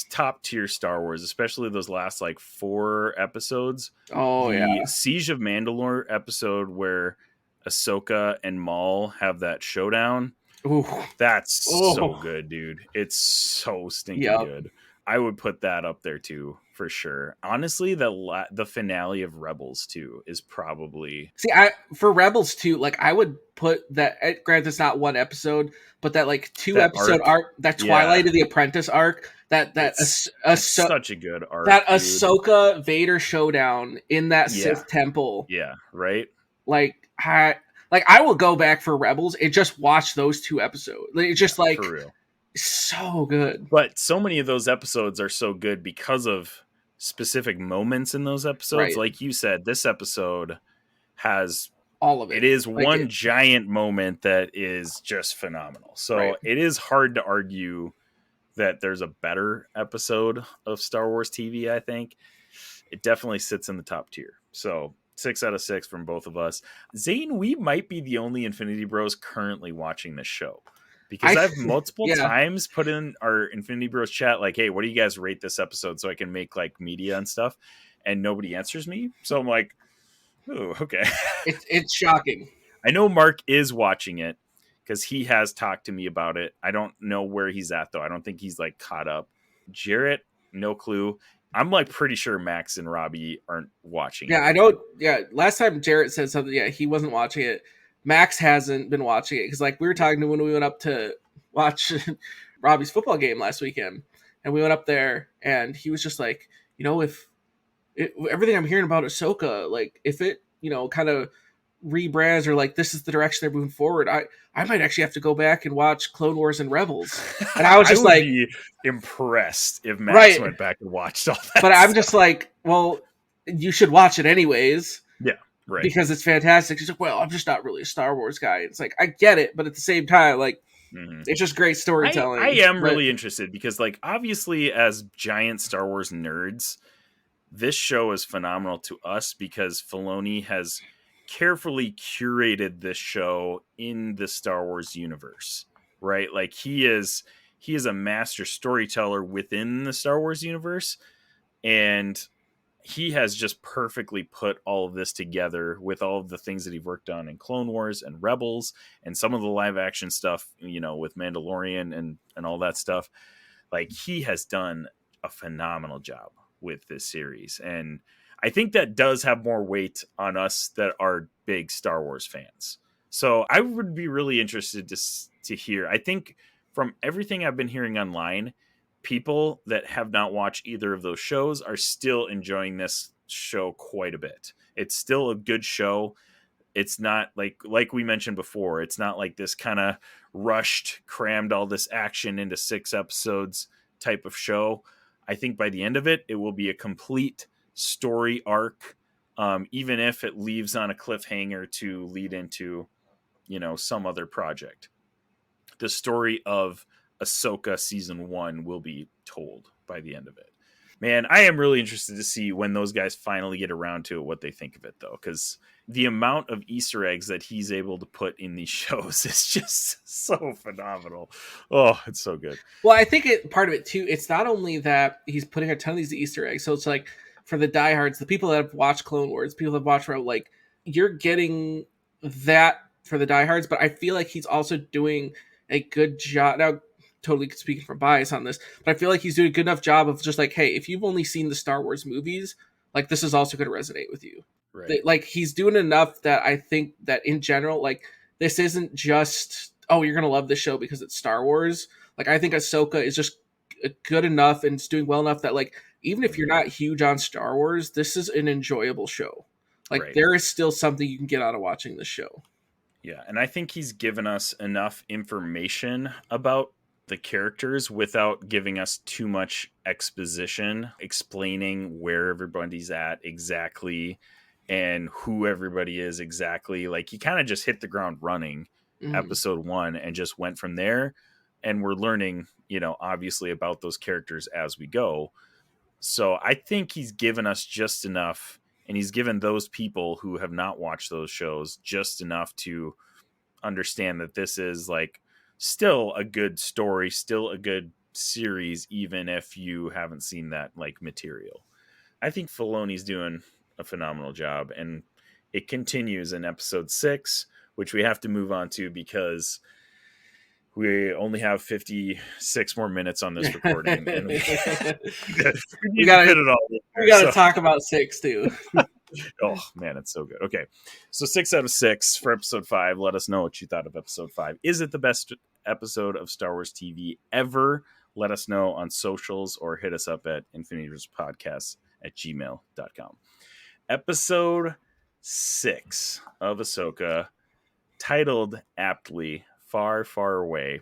top tier Star Wars, especially those last like 4 episodes. The Siege of Mandalore episode where Ahsoka and Maul have that showdown. Ooh. That's so good, dude. It's so stinking good. I would put that up there too, for sure. Honestly, the finale of Rebels too is probably... for Rebels too, like I would put that, granted it's not one episode, but that like 2 episode arc, that Twilight of the Apprentice arc, that's such a good arc. That Ahsoka Vader showdown in that Sith temple. Yeah, right? Like I will go back for Rebels and just watch those 2 episodes. It's just like for real. So good. But so many of those episodes are so good because of specific moments in those episodes. Right. Like you said, this episode has all of it. It is one giant moment that is just phenomenal. So it is hard to argue that there's a better episode of Star Wars TV, I think. It definitely sits in the top tier. So 6 out of 6 from both of us. Zane, we might be the only Infinity Bros currently watching this show, because I've multiple times put in our Infinity Bros chat, like, hey, what do you guys rate this episode so I can make like media and stuff, and nobody answers me. So I'm like, oh, okay. It's shocking. I know Mark is watching it because he has talked to me about it. I don't know where he's at though. I don't think he's like caught up. Jarrett, no clue. I'm like pretty sure Max and Robbie aren't watching. Yeah, I don't. Yeah, last time Jarrett said something, he wasn't watching it. Max hasn't been watching it because like we were talking to when we went up to watch Robbie's football game last weekend, and we went up there and he was just like, if everything I'm hearing about Ahsoka, like if it, kind of rebrands or like this is the direction they're moving forward, I might actually have to go back and watch Clone Wars and Rebels. And I was just be impressed if Max went back and watched all that. But I'm just like, well, you should watch it anyways. Yeah, right. Because it's fantastic. She's like, well, I'm just not really a Star Wars guy. It's like, I get it, but at the same time, like, it's just great storytelling. I am really interested because, like, obviously, as giant Star Wars nerds, this show is phenomenal to us because Filoni has carefully curated this show in the Star Wars universe, right? Like he is a master storyteller within the Star Wars universe, and he has just perfectly put all of this together with all of the things that he worked on in Clone Wars and Rebels and some of the live action stuff, with Mandalorian and all that stuff. Like he has done a phenomenal job with this series. And I think that does have more weight on us that are big Star Wars fans. So I would be really interested to hear. I think from everything I've been hearing online, people that have not watched either of those shows are still enjoying this show quite a bit. It's still a good show. It's not like we mentioned before, it's not like this kind of rushed, crammed all this action into 6 episodes type of show. I think by the end of it, it will be a complete story arc, even if it leaves on a cliffhanger to lead into, some other project. The story of Ahsoka season 1 will be told by the end of it. Man, I am really interested to see when those guys finally get around to it, what they think of it, though, because the amount of Easter eggs that he's able to put in these shows is just so phenomenal. Oh, it's so good. Well, I think part of it, too, it's not only that he's putting a ton of these Easter eggs, so it's like, for the diehards, the people that have watched Clone Wars, people that have watched Rebel, like, you're getting that for the diehards, but I feel like he's also doing a good job. Now, totally speaking from bias on this, but I feel like he's doing a good enough job of just like, hey, if you've only seen the Star Wars movies, like, this is also going to resonate with you. Right. Like, he's doing enough that I think that in general, like, this isn't just, oh, you're going to love this show because it's Star Wars. Like, I think Ahsoka is just good enough and it's doing well enough that, like, even if you're not huge on Star Wars, this is an enjoyable show. Like, right. There is still something you can get out of watching this show. Yeah, and I think he's given us enough information about the characters without giving us too much exposition, explaining where everybody's at exactly and who everybody is exactly. Like, he kind of just hit the ground running episode 1 and just went from there. And we're learning, obviously about those characters as we go. So I think he's given us just enough, and he's given those people who have not watched those shows just enough to understand that this is like still a good story, still a good series, even if you haven't seen that like material. I think Filoni's doing a phenomenal job, and it continues in episode 6, which we have to move on to because we only have 56 more minutes on this recording, and we gotta talk about 6 too. Oh man, it's so good. Okay, so 6 out of 6 for episode 5. Let us know what you thought of episode 5. Is it the best episode of Star Wars TV ever? Let us know on socials or hit us up at infinitypodcasts@gmail.com. Episode 6 of Ahsoka, titled aptly Far, Far Away.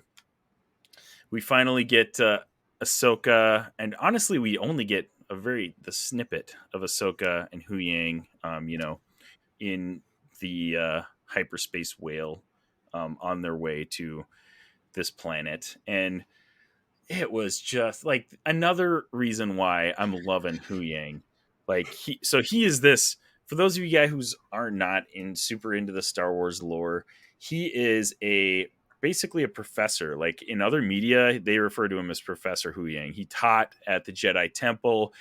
We finally get Ahsoka, and honestly, we only get the snippet of Ahsoka and Hu Yang, in the hyperspace whale, on their way to this planet. And it was just like another reason why I'm loving Hu Yang. Like, he is this, for those of you guys who are not super into the Star Wars lore, he is basically a professor. Like, in other media, they refer to him as Professor Hu Yang. He taught at the Jedi Temple.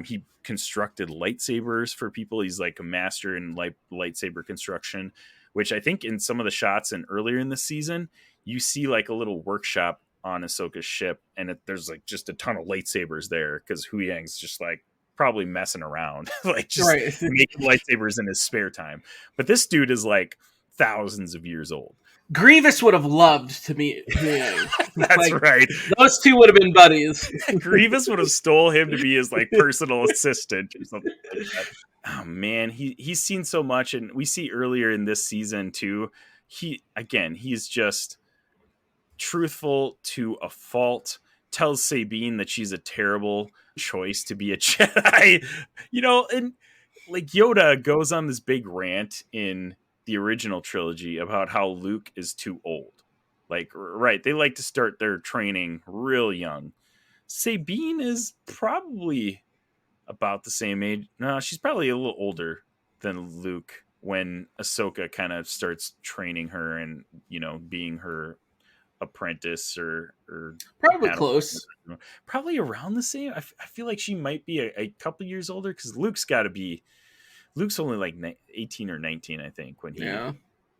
He constructed lightsabers for people. He's like a master in lightsaber construction, which I think in some of the shots and earlier in the season, you see like a little workshop on Ahsoka's ship, and there's like just a ton of lightsabers there because Hu Yang's just like probably messing around, like just making lightsabers in his spare time. But this dude is like thousands of years old. Grievous would have loved to meet Yang. That's like, right. Those two would have been buddies. Grievous would have stole him to be his like personal assistant or something like that. Oh man, he's seen so much, and we see earlier in this season too. He's just truthful to a fault. Tells Sabine that she's a terrible choice to be a Jedi. And like Yoda goes on this big rant in the original trilogy about how Luke is too old. Like, right, they like to start their training real young. Sabine is probably about the same age. No, she's probably a little older than Luke when Ahsoka kind of starts training her and, being her apprentice or probably close. Probably around the same. I feel like she might be a couple years older because Luke's only like 18 or 19, I think, when he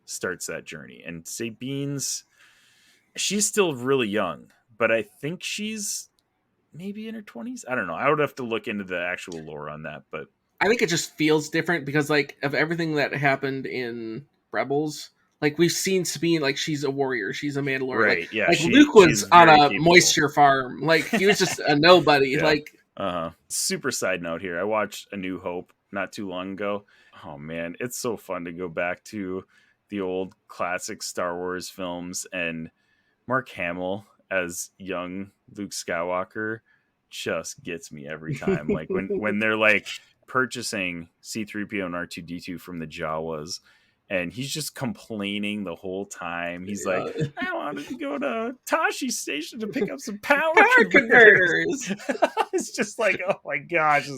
starts that journey. And Sabine's, she's still really young, but I think she's maybe in her 20s. I don't know. I would have to look into the actual lore on that, but I think it just feels different because like of everything that happened in Rebels, like we've seen Sabine, like she's a warrior, she's a Mandalorian. right, like, yeah, like Luke was on a capable. moisture farm, like he was just a nobody. Yeah. Like super side note here, I watched A New Hope not too long ago. Oh man, it's so fun to go back to the old classic Star Wars films, and Mark Hamill as young Luke Skywalker just gets me every time. Like when they're like purchasing C-3PO and R2-D2 from the Jawas, and he's just complaining the whole time. He's like, I wanted to go to Tashi Station to pick up some power converters. It's just like, oh my gosh,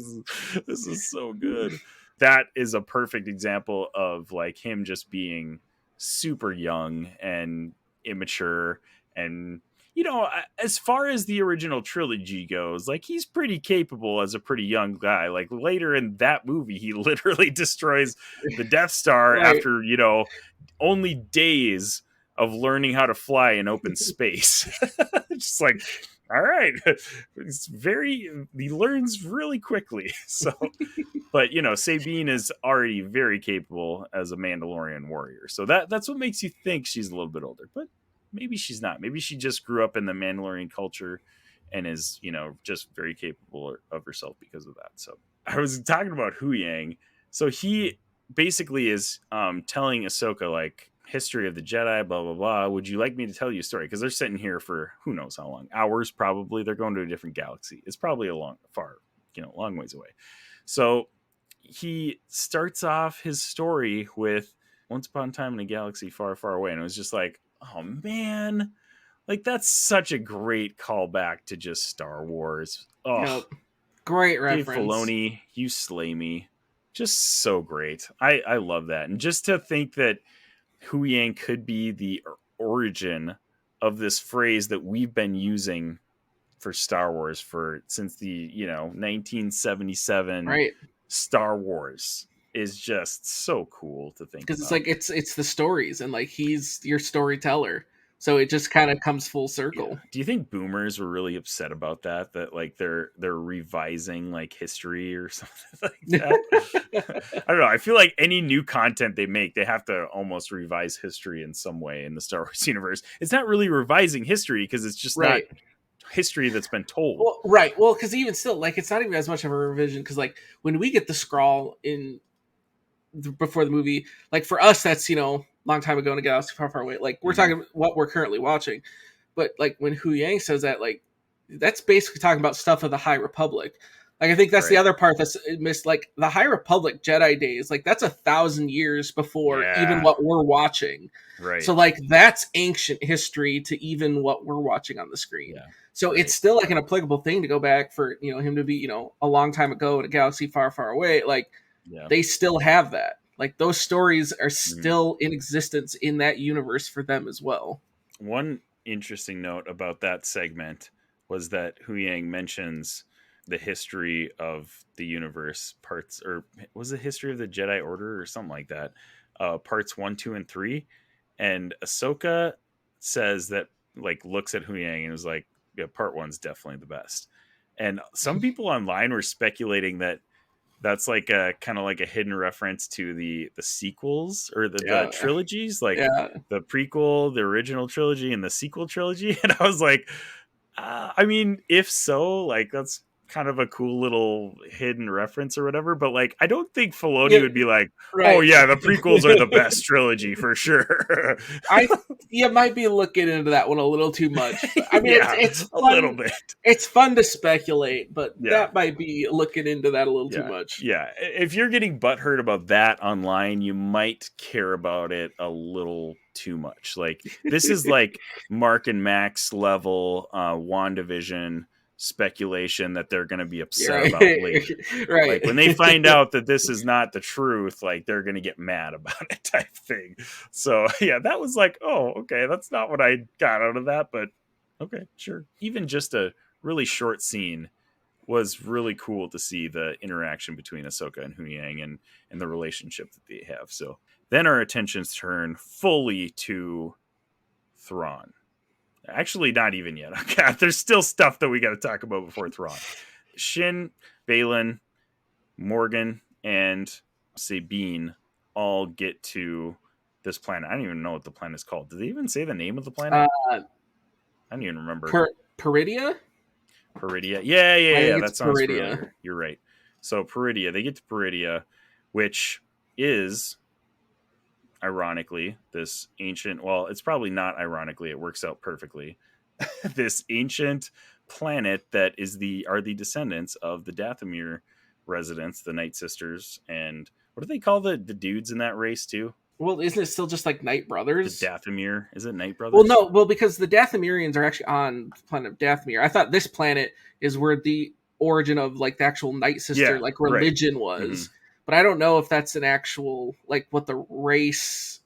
this is so good. That is a perfect example of like him just being super young and immature. And you know, as far as the original trilogy goes, like he's pretty capable as a pretty young guy. Like later in that movie, he literally destroys the Death Star after, you know, only days of learning how to fly in open space. Just like, all right, he learns really quickly. So, but you know, Sabine is already very capable as a Mandalorian warrior. So that's what makes you think she's a little bit older, but maybe she's not. Maybe she just grew up in the Mandalorian culture and is, you know, just very capable of herself because of that. So I was talking about Hu Yang. So he basically is telling Ahsoka like history of the Jedi, blah, blah, blah. Would you like me to tell you a story? Because they're sitting here for who knows how long, hours, probably. They're going to a different galaxy. It's probably a long ways away. So he starts off his story with once upon a time in a galaxy far, far away. And it was just like, oh man, like that's such a great callback to just Star Wars. Oh, yep. Great reference. Dave Filoni, you slay me. Just so great. I love that. And just to think that Hu Yang could be the origin of this phrase that we've been using for Star Wars since the 1977 Star Wars is just so cool to think, because it's like it's the stories, and like he's your storyteller, so it just kind of comes full circle. Yeah. Do you think boomers were really upset about that like they're revising like history or something like that? I don't know. I feel like any new content they make, they have to almost revise history in some way in the Star Wars universe. It's not really revising history because it's just not history that's been told. Well, because even still, like it's not even as much of a revision, because like when we get the scrawl in before the movie, like for us that's long time ago in a galaxy far, far away, like we're talking what we're currently watching. But like when Hu Yang says that, like that's basically talking about stuff of the High Republic. Like I think that's the other part that's missed. Like the High Republic Jedi days, like that's 1,000 years before even what we're watching. Right. So like that's ancient history to even what we're watching on the screen. Yeah. So it's still like an applicable thing to go back for him to be a long time ago in a galaxy far, far away. Like they still have that. Like those stories are still in existence in that universe for them as well. One interesting note about that segment was that Hu Yang mentions the history of the universe parts, or was it history of the Jedi Order or something like that? Parts 1, 2, and 3. And Ahsoka says that, like, looks at Hu Yang and is like, yeah, part 1's definitely the best. And some people online were speculating that that's like a kind of like a hidden reference to the sequels or the trilogies, like the prequel, the original trilogy, and the sequel trilogy. And I was like, I mean, if so, like that's kind of a cool little hidden reference or whatever. But like, I don't think Filoni would be like, oh yeah, the prequels are the best trilogy for sure. You might be looking into that one a little too much. I mean, it's a little bit. It's fun to speculate, but that might be looking into that a little too much. Yeah, if you're getting butthurt about that online, you might care about it a little too much. Like this is like Mark and Max level WandaVision speculation that they're going to be upset about later. Right. Like when they find out that this is not the truth, like they're going to get mad about it type thing. So yeah, that was like, oh, okay, that's not what I got out of that, but okay, sure. Even just a really short scene was really cool to see the interaction between Ahsoka and Hu Yang and the relationship that they have. So then our attentions turn fully to Thrawn. Actually, not even yet. Okay, there's still stuff that we got to talk about before Thrawn. Shin, Baylan, Morgan, and Sabine all get to this planet. I don't even know what the planet is called. Did they even say the name of the planet? I don't even remember. Peridia? Peridia. Yeah. That sounds Peridia. familiar. You're right. So Peridia, they get to Peridia, which is ironically this ancient, well, it's probably not ironically, it works out perfectly. This ancient planet that are the descendants of the Dathomir residents, the Night Sisters, and what do they call the dudes in that race too? Well, isn't it still just like Night Brothers? The Dathomir. Is it Night Brothers? Well, no. Well, because the Dathomirians are actually on the planet of Dathomir. I thought this planet is where the origin of like the actual Night Sister religion was. Mm-hmm. But I don't know if that's an actual like what the race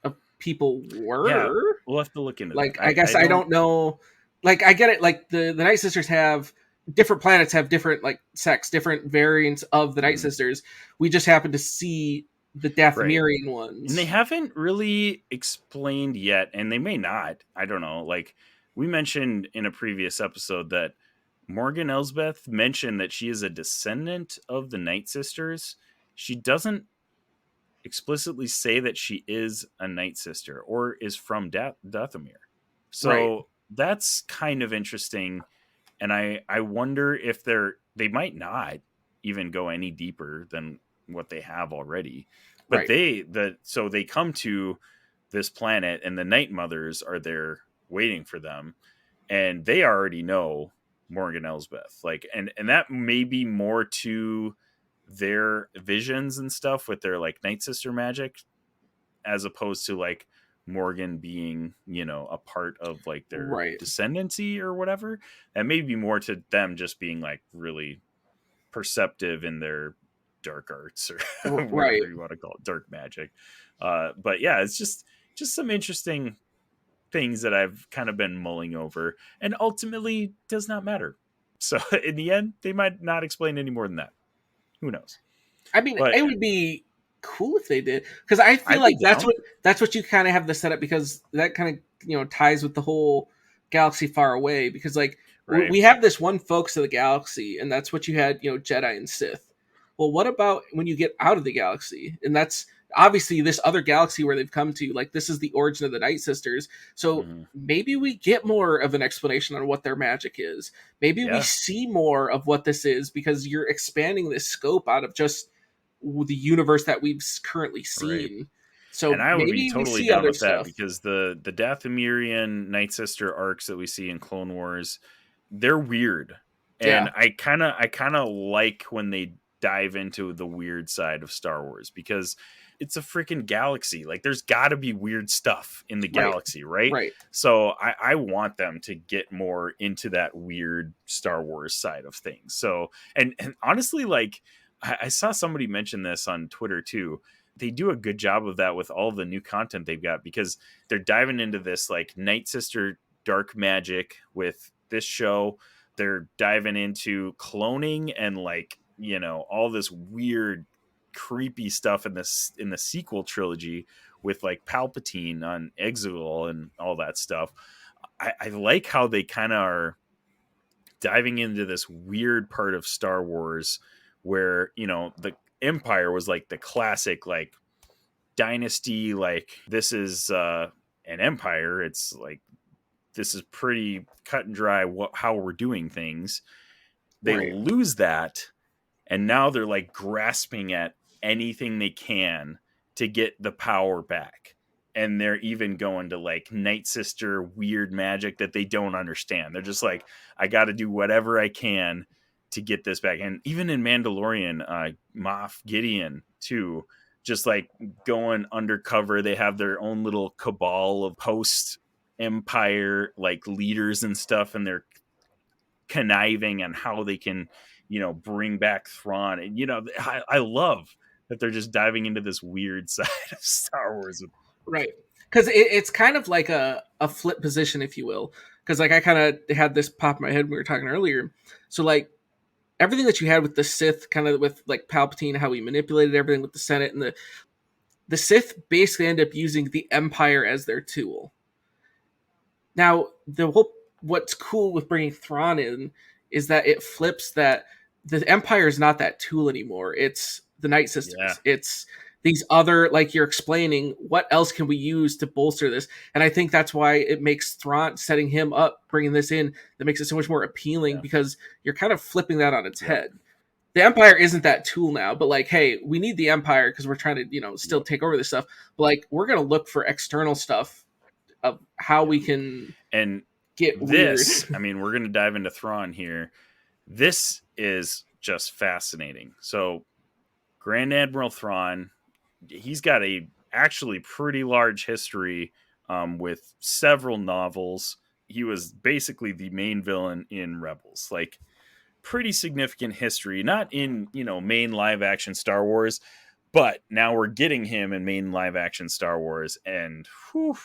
of people were. Yeah, we'll have to look into like, that. I guess I don't know. Like I get it. Like the Night Sisters have different planets have different like sects, different variants of the Night Sisters. We just happen to see the Dathomirian ones. And they haven't really explained yet, and they may not. I don't know. Like we mentioned in a previous episode that Morgan Elsbeth mentioned that she is a descendant of the Night Sisters. She doesn't explicitly say that she is a Night Sister or is from Dathomir. So that's kind of interesting. And I wonder if they might not even go any deeper than what they have already. But so they come to this planet and the Night Mothers are there waiting for them. And they already know Morgan Elsbeth. Like, and that may be more to their visions and stuff with their like Night Sister magic, as opposed to like Morgan being, a part of like their descendancy or whatever. That may be more to them just being like really perceptive in their dark arts or whatever you want to call it, dark magic. But yeah, it's just some interesting things that I've kind of been mulling over, and ultimately does not matter. So in the end, they might not explain any more than that. Who knows? I mean, it would be cool if they did, because I feel like that's what you kind of have the setup, because that kind of ties with the whole galaxy far away, because like we have this one focus of the galaxy, and that's what you had, Jedi and Sith. Well, what about when you get out of the galaxy? And that's obviously this other galaxy where they've come to. Like, this is the origin of the Night Sisters. So maybe we get more of an explanation on what their magic is. Maybe we see more of what this is, because you're expanding this scope out of just the universe that we've currently seen. Right. So and I would be totally down with that, because the Dathomirian Night Sister arcs that we see in Clone Wars, they're weird. And I kind of like when they dive into the weird side of Star Wars, because it's a freaking galaxy. Like, there's got to be weird stuff in the galaxy, right? So I want them to get more into that weird Star Wars side of things. So, and honestly, like, I saw somebody mention this on Twitter too. They do a good job of that with all the new content they've got, because they're diving into this like Night Sister dark magic with this show. They're diving into cloning and like, all this weird, creepy stuff in the sequel trilogy with like Palpatine on Exegol and all that stuff. I like how they kind of are diving into this weird part of Star Wars where, the Empire was like the classic, like, dynasty, like, this is an empire. It's like, this is pretty cut and dry how we're doing things. They lose that. And now they're like grasping at anything they can to get the power back. And they're even going to like Night Sister weird magic that they don't understand. They're just like, I got to do whatever I can to get this back. And even in Mandalorian, Moff Gideon too, just like going undercover. They have their own little cabal of post Empire like leaders and stuff, and they're conniving on how they can, bring back Thrawn. And, I love that they're just diving into this weird side of Star Wars. Right. Because it's kind of like a flip position, if you will. Because like I kind of had this pop in my head when we were talking earlier. So like everything that you had with the Sith, kind of with like Palpatine, how he manipulated everything with the Senate, and the Sith basically end up using the Empire as their tool. Now, what's cool with bringing Thrawn in is that it flips that the Empire is not that tool anymore. It's the Night Sisters. Yeah. It's these other, like you're explaining, what else can we use to bolster this? And I think that's why it makes Thrawn, setting him up, bringing this in, that makes it so much more appealing, because you're kind of flipping that on its head. The Empire isn't that tool now, but like, hey, we need the Empire because we're trying to, still take over this stuff. But like, we're going to look for external stuff of how we can get this weird. I mean, we're going to dive into Thrawn here. This is just fascinating. So Grand Admiral Thrawn, he's got a actually pretty large history with several novels. He was basically the main villain in Rebels, like pretty significant history, not in main live action Star Wars, but now we're getting him in main live action Star Wars, and whew,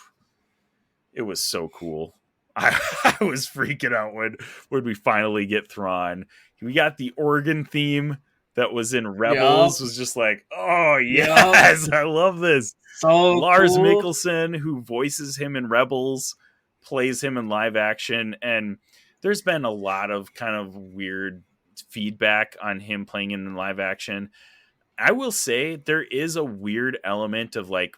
it was so cool. I was freaking out when we finally get Thrawn. We got the organ theme that was in Rebels. Was just like, oh yes, I love this. So Lars cool. Mikkelsen, who voices him in Rebels, plays him in live action, and there's been a lot of kind of weird feedback on him playing in live action. I will say there is a weird element of like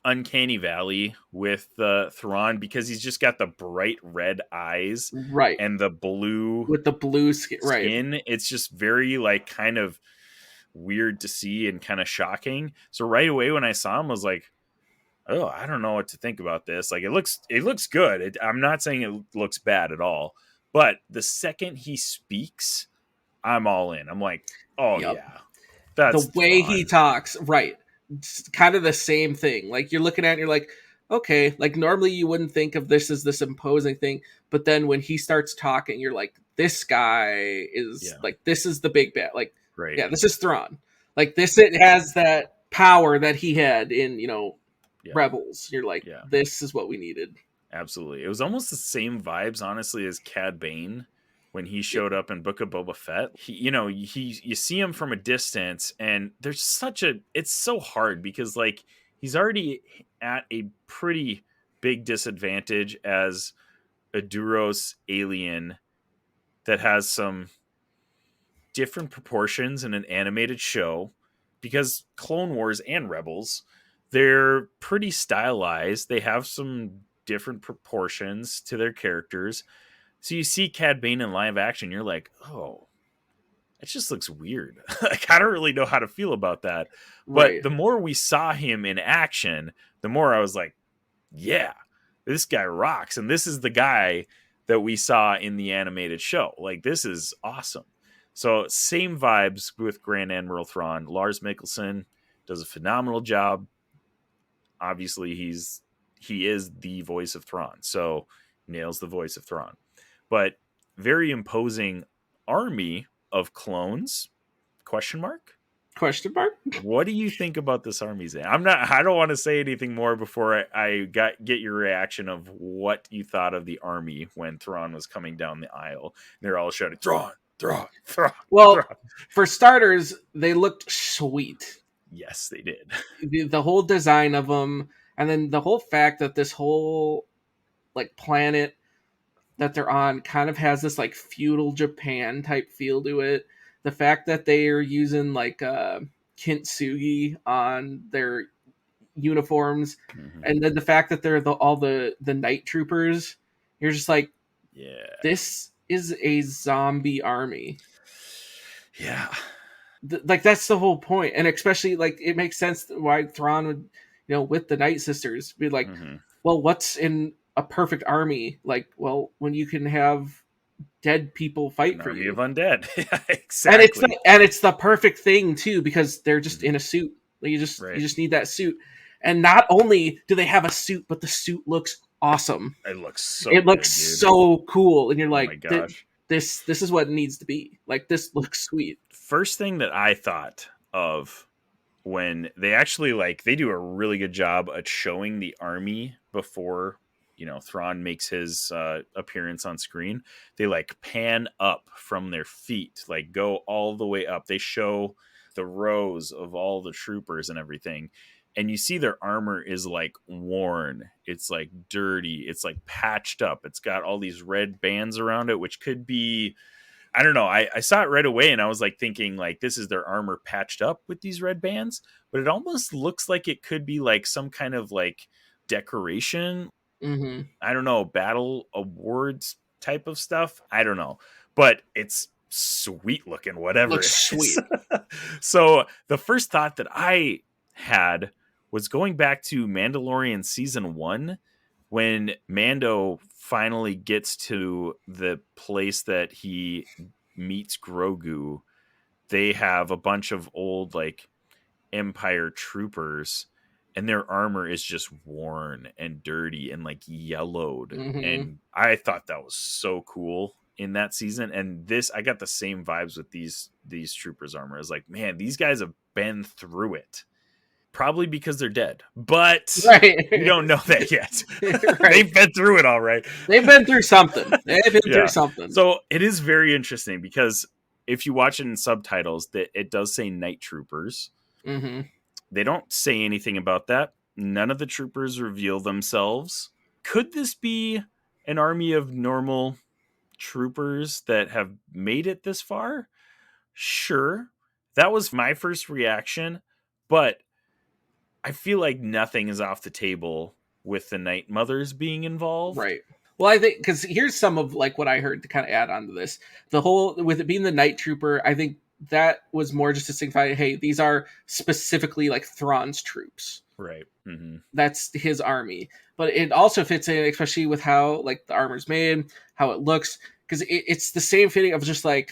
Uncanny Valley with Thrawn, because he's just got the bright red eyes, right, and the blue with the blue skin. Right, it's just very like kind of weird to see and kind of shocking. So right away when I saw him, I was like, oh, I don't know what to think about this. Like, it looks good. I'm not saying it looks bad at all, but the second he speaks, I'm all in. I'm like, oh yeah, that's the way Thrawn. he talks, right? It's kind of the same thing. Like, you're looking at it and you're like, okay, like normally you wouldn't think of this as this imposing thing, but then when he starts talking, you're like, this guy is like, this is the big bad. Like, right. Yeah, this is Thrawn. Like this, it has that power that he had in Rebels. You're like, this is what we needed. Absolutely, it was almost the same vibes, honestly, as Cad Bane when he showed up in Book of Boba Fett. You see him from a distance, and it's so hard because like he's already at a pretty big disadvantage as a Duros alien that has some different proportions in an animated show, because Clone Wars and Rebels, they're pretty stylized. They have some different proportions to their characters. So you see Cad Bane in live action, you're like, oh, it just looks weird. Like, I don't really know how to feel about that. But the more we saw him in action, the more I was like, yeah, this guy rocks. And this is the guy that we saw in the animated show. Like, this is awesome. So same vibes with Grand Admiral Thrawn. Lars Mikkelsen does a phenomenal job. Obviously, he is the voice of Thrawn, so nails the voice of Thrawn. But very imposing army of clones? Question mark? What do you think about this army, Zane? I don't want to say anything more before I get your reaction of what you thought of the army when Thrawn was coming down the aisle. They're all shouting, Thrawn, Thrawn, Thrawn. Well, Thrawn. For starters, they looked sweet. Yes, they did. The whole design of them, and then the whole fact that this whole like planet that they're on kind of has this like feudal Japan type feel to it. The fact that they are using like kintsugi on their uniforms, and then the fact that they're all the night troopers, you're just like, yeah, this is a zombie army. Yeah. Like that's the whole point, and especially like it makes sense why Thrawn would, with the Night Sisters, be like, well, what's in a perfect army? Like, well, when you can have dead people fight for you, of undead, exactly, and it's the perfect thing too, because they're just in a suit. Like you just need that suit, and not only do they have a suit, but the suit looks awesome. It looks so cool, and you're like, oh my gosh. This is what it needs to be. Like, this looks sweet. First thing that I thought of when they actually they do a really good job at showing the army before, Thrawn makes his appearance on screen. They pan up from their feet, go all the way up. They show the rows of all the troopers and everything. and you see their armor is like worn. It's like dirty. It's like patched up. It's got all these red bands around it, which could be, I don't know. I saw it right away and I was like thinking like this is their armor patched up with these red bands, but it almost looks like it could be like some kind of like decoration. Mm-hmm. I don't know, battle awards type of stuff. I don't know, but it's sweet looking, whatever. Looks sweet. So the first thought that I had was going back to Mandalorian season 1 when Mando finally gets to the place that he meets Grogu. They have a bunch of old like Empire troopers and their armor is just worn and dirty and like yellowed. Mm-hmm. And I thought that was so cool in that season. And this, I got the same vibes with these troopers armor. I was like, man, these guys have been through it. Probably because they're dead, but we don't know that yet. Right. They've been through it all right. They've been through something. Through something. So it is very interesting because if you watch it in subtitles, that it does say night troopers. Mm-hmm. They don't say anything about that. None of the troopers reveal themselves. Could this be an army of normal troopers that have made it this far? Sure. That was my first reaction, but I feel like nothing is off the table with the Night Mothers being involved. Right. Well, I think, because here's some of like what I heard to kind of add on to this. The whole, with it being the Night Trooper, I think that was more just to signify, hey, these are specifically like Thrawn's troops. Right. Mm-hmm. That's his army. But it also fits in, especially with how like the armor's made, how it looks, because it's the same feeling of just like,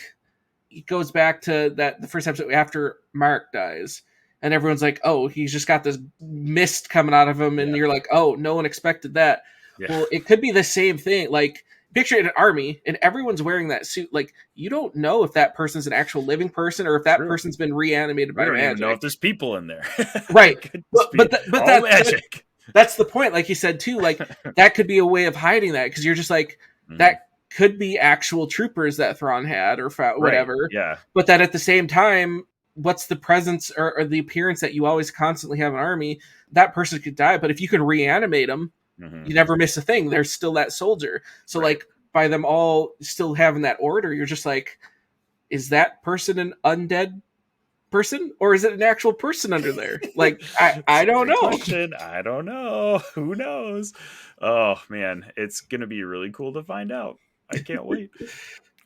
it goes back to that the first episode after Mark dies. And everyone's like, oh, he's just got this mist coming out of him. And you're like, oh, no one expected that. Yeah. Well, it could be the same thing. Like, picture an army and everyone's wearing that suit. Like, you don't know if that person's an actual living person or if that person's been reanimated by magic. You don't even know if there's people in there. Right. but that's magic. That's the point. Like you said, too, like that could be a way of hiding that. Because you're just like, that could be actual troopers that Thrawn had or whatever. Right. Yeah. But that at the same time, what's the presence or the appearance that you always constantly have an army? That person could die, but if you can reanimate them, you never miss a thing. There's still that soldier. So like by them all still having that order, you're just like, is that person an undead person or is it an actual person under there? Like, I don't know. Question. I don't know. Who knows? Oh man, it's going to be really cool to find out. I can't wait.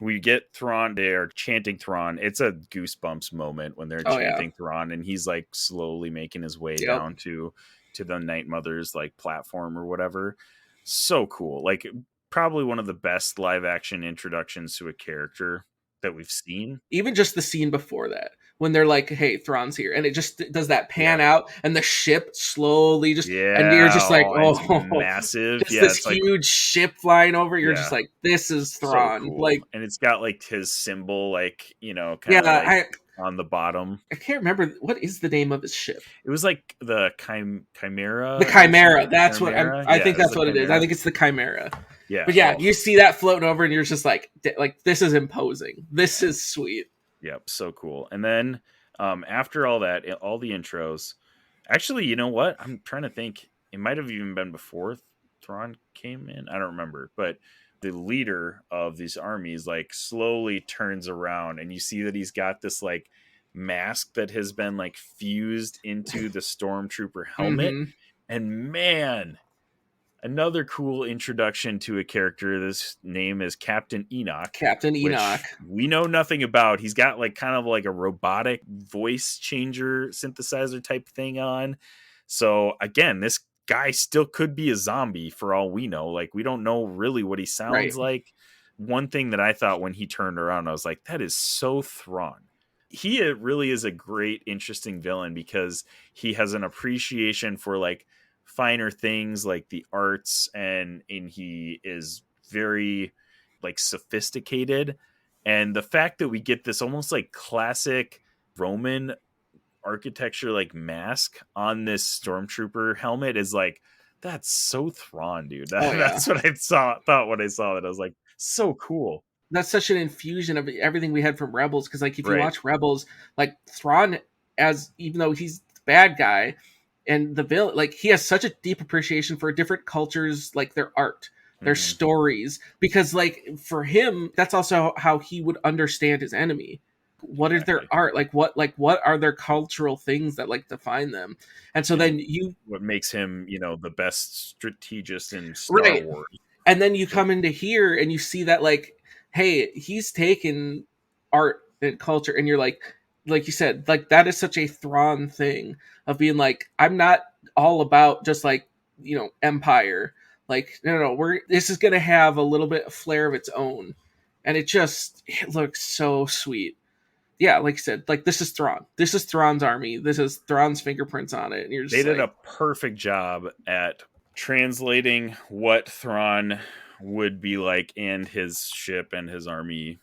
We get Thrawn, they're chanting Thrawn. It's a Goosebumps moment when they're chanting Thrawn and he's like slowly making his way down to the Night Mother's like platform or whatever. So cool. Like probably one of the best live action introductions to a character that we've seen. Even just the scene before that, when they're like, hey, Thrawn's here. And it just does that pan out and the ship slowly just, and you're just like, oh, massive. This huge ship flying over. You're just like, this is Thrawn. So cool. Like, and it's got like his symbol, like, you know, kind of like on the bottom. I can't remember what is the name of his ship. It was like the Chimera. The Chimera. That's Chimera? What I think that's what Chimera. It is. I think it's the Chimera. Yeah. But you see that floating over and you're just like this is imposing. This is sweet. Yep. So cool. And then after all that, all the intros, actually, you know what? I'm trying to think. It might have even been before Thrawn came in. I don't remember, but the leader of these armies like slowly turns around and you see that he's got this like mask that has been like fused into the stormtrooper helmet. And man, another cool introduction to a character. This name is Captain Enoch. Captain Enoch. We know nothing about. He's got like kind of like a robotic voice changer synthesizer type thing on. So again, this guy still could be a zombie for all we know. Like we don't know really what he sounds like. One thing that I thought when he turned around, I was like, that is so Thrawn. He really is a great, interesting villain because he has an appreciation for like finer things like the arts and he is very like sophisticated. And the fact that we get this almost like classic Roman architecture like mask on this stormtrooper helmet is like, that's so Thrawn, dude. That's what I thought when I saw it. I was like, so cool. That's such an infusion of everything we had from Rebels, because like if you watch Rebels, like Thrawn, as even though he's the bad guy, and the villain, like he has such a deep appreciation for different cultures, like their art, their stories, because like for him, that's also how he would understand his enemy. What is their art? Like what are their cultural things that like define them? And so then what makes him, the best strategist in Star Wars. And then you come into here and you see that like, hey, he's taken art and culture, and you're like you said, like that is such a Thrawn thing of being like, I'm not all about just like, empire. Like, no, this is gonna have a little bit of flair of its own. And it looks so sweet. Yeah, like you said, like this is Thrawn. This is Thrawn's army. This is Thrawn's fingerprints on it. And you're just they did a perfect job at translating what Thrawn would be like and his ship and his army,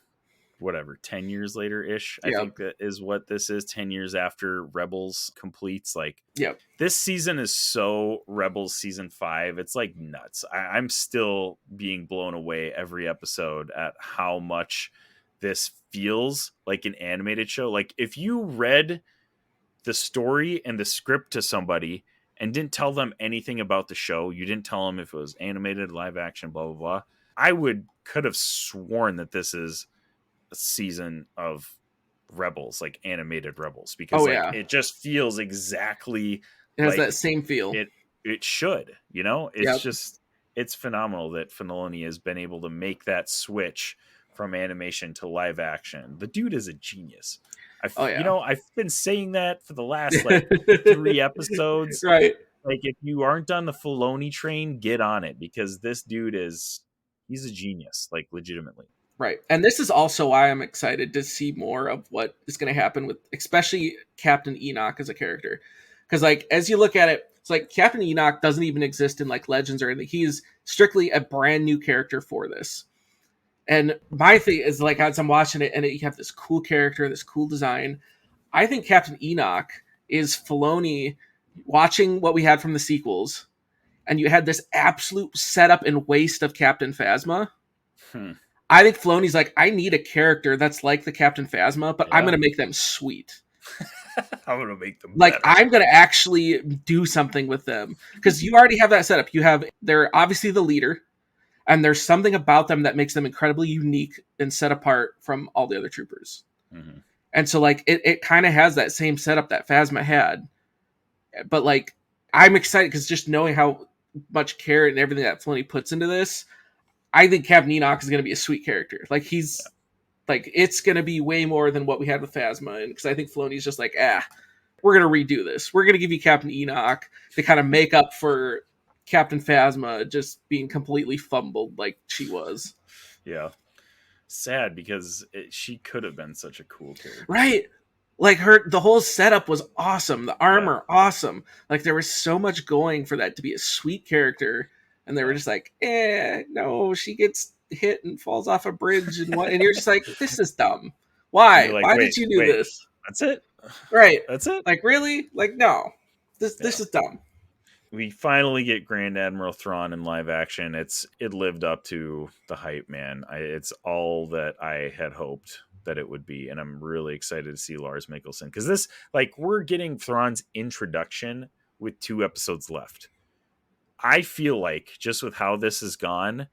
whatever, 10 years later ish. I think that is what this is, 10 years after Rebels completes. Like, this season is so Rebels season 5. It's like nuts. I'm still being blown away every episode at how much this feels like an animated show. Like if you read the story and the script to somebody and didn't tell them anything about the show, you didn't tell them if it was animated, live action, blah, blah, blah, I could have sworn that this is a season of Rebels, like animated Rebels, because it just feels exactly it has that same feel. It should, it's just, it's phenomenal that Filoni has been able to make that switch from animation to live action. The dude is a genius. I've been saying that for the last 3 episodes. Right. Like if you aren't on the Filoni train, get on it, because this dude he's a genius, like legitimately. Right. And this is also why I'm excited to see more of what is going to happen with especially Captain Enoch as a character. Because like as you look at it, it's like Captain Enoch doesn't even exist in like Legends or anything. He's strictly a brand new character for this. And my thing is, like, as I'm watching it, and you have this cool character, this cool design, I think Captain Enoch is Filoni watching what we had from the sequels, and you had this absolute setup and waste of Captain Phasma. I think Filoni's like, I need a character that's like the Captain Phasma, but I'm going to make them sweet. I'm going to make them like, better. I'm going to actually do something with them. Because you already have that setup. They're obviously the leader. And there's something about them that makes them incredibly unique and set apart from all the other troopers. Mm-hmm. And so, like, it kind of has that same setup that Phasma had. But, like, I'm excited because just knowing how much care and everything that Filoni puts into this, I think Captain Enoch is going to be a sweet character. Like, like, it's going to be way more than what we had with Phasma. And because I think Filoni's just like, we're going to redo this. We're going to give you Captain Enoch to kind of make up for Captain Phasma just being completely fumbled like she was. Yeah. Sad because she could have been such a cool character. Right. Like the whole setup was awesome. The armor, awesome. Like there was so much going for that to be a sweet character. And they were just like, no, she gets hit and falls off a bridge and what? And you're just like, this is dumb. Why? Like, why did you do this? That's it? Right. That's it? Like, really? Like, no. This is dumb. We finally get Grand Admiral Thrawn in live action. It lived up to the hype, man. It's all that I had hoped that it would be, and I'm really excited to see Lars Mikkelsen, because this, like, we're getting Thrawn's introduction with 2 episodes left. I feel like, just with how this has gone,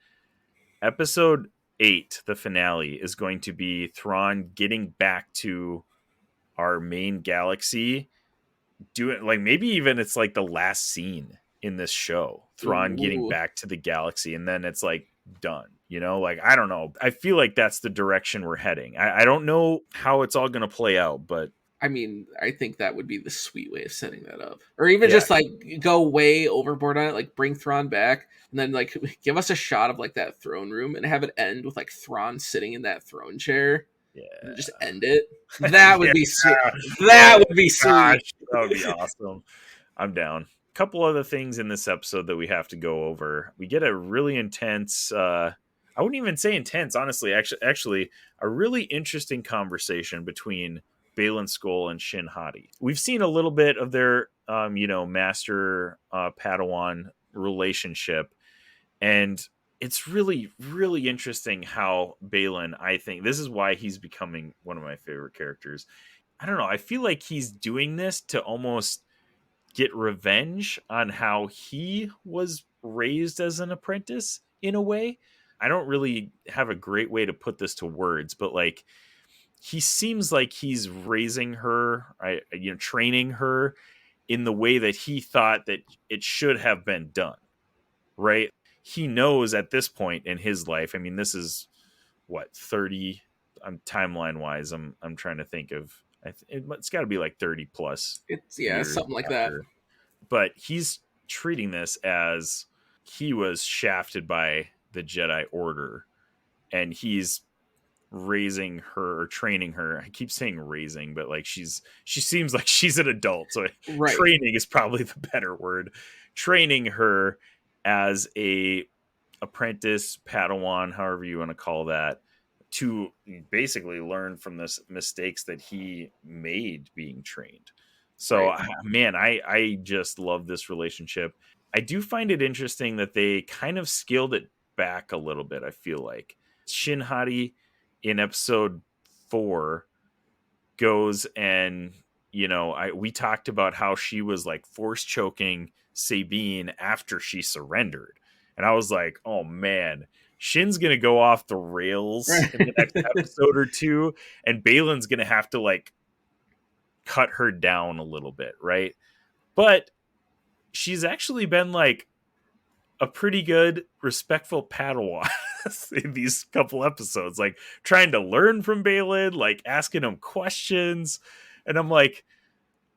episode 8, the finale, is going to be Thrawn getting back to our main galaxy, doing, like, maybe even it's like the last scene in this show, Thrawn getting back to the galaxy, and then it's like done, like, I don't know, I feel like that's the direction we're heading. I don't know how it's all going to play out, but I mean, I think that would be the sweet way of setting that up, or even just like go way overboard on it, like bring Thrawn back and then like give us a shot of like that throne room and have it end with like Thrawn sitting in that throne chair. And just end it. That would be sweet. That would be sweet. Gosh, that would be awesome. I'm down. A couple other things in this episode that we have to go over. We get a really intense, I wouldn't even say intense, honestly. Actually, a really interesting conversation between Baylan Skoll and Shin Hati. We've seen a little bit of their, master Padawan relationship, and it's really, really interesting how Baylan, I think, this is why he's becoming one of my favorite characters. I don't know. I feel like he's doing this to almost get revenge on how he was raised as an apprentice in a way. I don't really have a great way to put this to words, but like he seems like he's raising her, training her in the way that he thought that it should have been done, right? He knows at this point in his life, I mean, this is what, 30, timeline wise, I'm trying to think of, it's got to be like 30 plus. It's something like after. that. But he's treating this as he was shafted by the Jedi Order, and he's raising her or training her. I keep saying raising, but like she seems like she's an adult, so right. Training is probably the better word. Training her as a apprentice, Padawan, however you want to call that, to basically learn from the mistakes that he made being trained. So right. Man, I just love this relationship. I do find it interesting that they kind of scaled it back a little bit. I feel like Shin Hati in episode 4 goes and, we talked about how she was like force choking Sabine after she surrendered. And I was like, oh man, Shin's going to go off the rails in the next episode or two. And Baylan's going to have to like cut her down a little bit. Right. But she's actually been like a pretty good, respectful Padawan in these couple episodes, like trying to learn from Baylan, like asking him questions. And I'm like,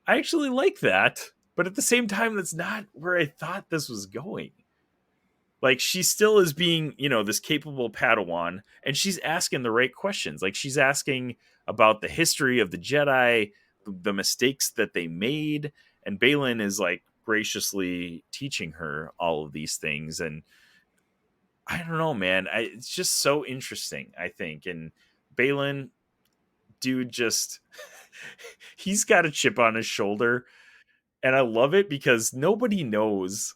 I actually like that. But at the same time, that's not where I thought this was going. Like, she still is being, this capable Padawan, and she's asking the right questions. Like, she's asking about the history of the Jedi, the mistakes that they made. And Baylan is like graciously teaching her all of these things. And I don't know, man. It's just so interesting, I think. And Baylan, dude, just he's got a chip on his shoulder. And I love it because nobody knows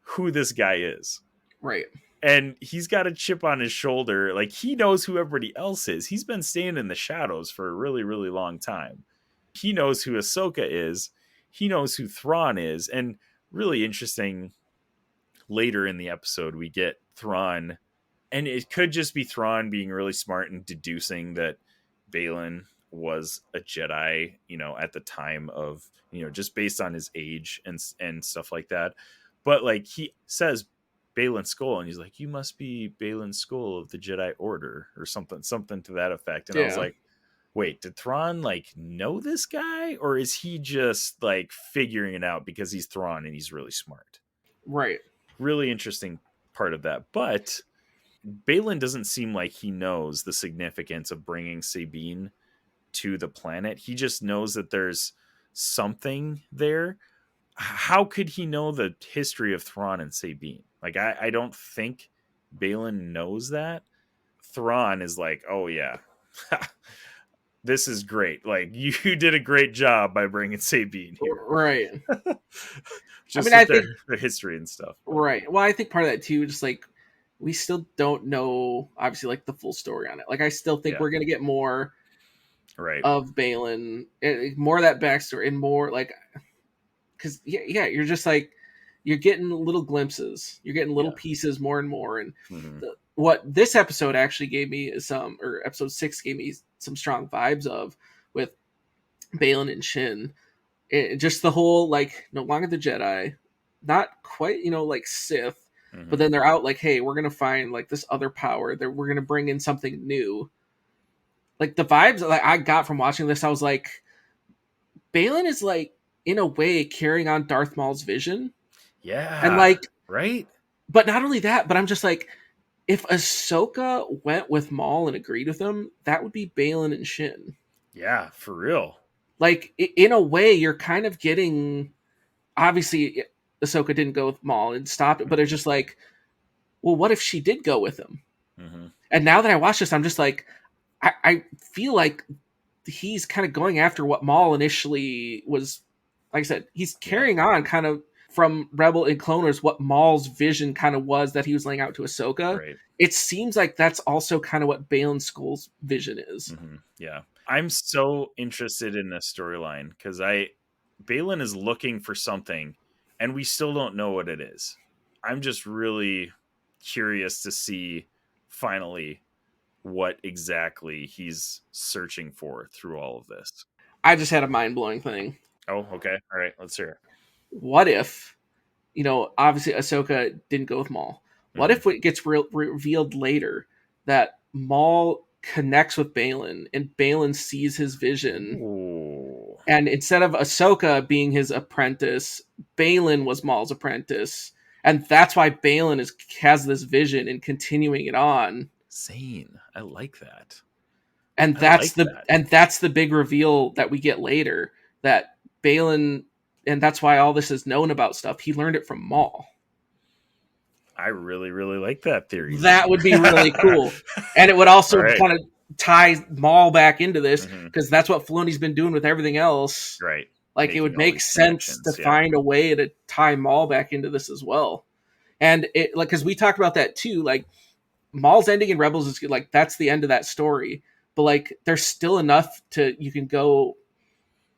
who this guy is. Right. And he's got a chip on his shoulder. Like, he knows who everybody else is. He's been staying in the shadows for a really, really long time. He knows who Ahsoka is. He knows who Thrawn is. And really interesting, later in the episode, we get Thrawn. And it could just be Thrawn being really smart and deducing that Baylan was a Jedi, at the time of, just based on his age and stuff like that. But like, he says Baylan Skoll, and he's like, you must be Baylan Skoll of the Jedi Order, or something to that effect. And I was like, wait, did Thrawn like know this guy, or is he just like figuring it out because he's Thrawn and he's really smart? Right. Really interesting part of that. But Baylan doesn't seem like he knows the significance of bringing Sabine to the planet. He just knows that there's something there. How could he know the history of Thrawn and Sabine? Like, I don't think Baylan knows that. Thrawn is like, oh yeah, this is great. Like, you did a great job by bringing Sabine here. Right. Just I think their history and stuff. Right. Well, I think part of that too, just like, we still don't know, obviously, like the full story on it. Like, I still think we're going to get more of Baylan, more of that backstory, and more like, because you're just like, you're getting little glimpses, you're getting little pieces more and more. And what this episode actually gave me is or episode 6 gave me some strong vibes of, with Baylan and Shin. Just the whole, like, no longer the Jedi, not quite, like Sith, but then they're out like, hey, we're going to find like this other power that we're going to bring in something new. Like, the vibes that I got from watching this, I was like, Baylan is like, in a way, carrying on Darth Maul's vision. Yeah. And like, right. But not only that, but I'm just like, if Ahsoka went with Maul and agreed with him, that would be Baylan and Shin. Yeah, for real. Like, in a way, you're kind of getting, obviously, Ahsoka didn't go with Maul and stopped it, but it's just like, well, what if she did go with him? And now that I watch this, I'm just like, I feel like he's kind of going after what Maul initially was. Like I said, he's carrying on kind of from Rebel and Clone Wars what Maul's vision kind of was that he was laying out to Ahsoka. Right. It seems like that's also kind of what Baylan Skoll's vision is. Yeah. I'm so interested in this storyline because Baylan is looking for something, and we still don't know what it is. I'm just really curious to see finally what exactly he's searching for through all of this. I just had a mind-blowing thing. Oh, okay. All right, let's hear it. What if, obviously Ahsoka didn't go with Maul. What if it gets revealed later that Maul connects with Baylan and Baylan sees his vision? Ooh. And instead of Ahsoka being his apprentice, Baylan was Maul's apprentice. And that's why Baylan has this vision and continuing it on. Zane, I like that. And that's the big reveal that we get later, that Baylan, and that's why all this is known about stuff. He learned it from Maul. I really, really like that theory. That would be really cool. And it would also kind of tie Maul back into this, because that's what Filoni's been doing with everything else. Right. Like, it would make sense to find a way to tie Maul back into this as well. And it, like, because we talked about that too, like, Maul's ending in Rebels is like, that's the end of that story. But like, there's still enough you can go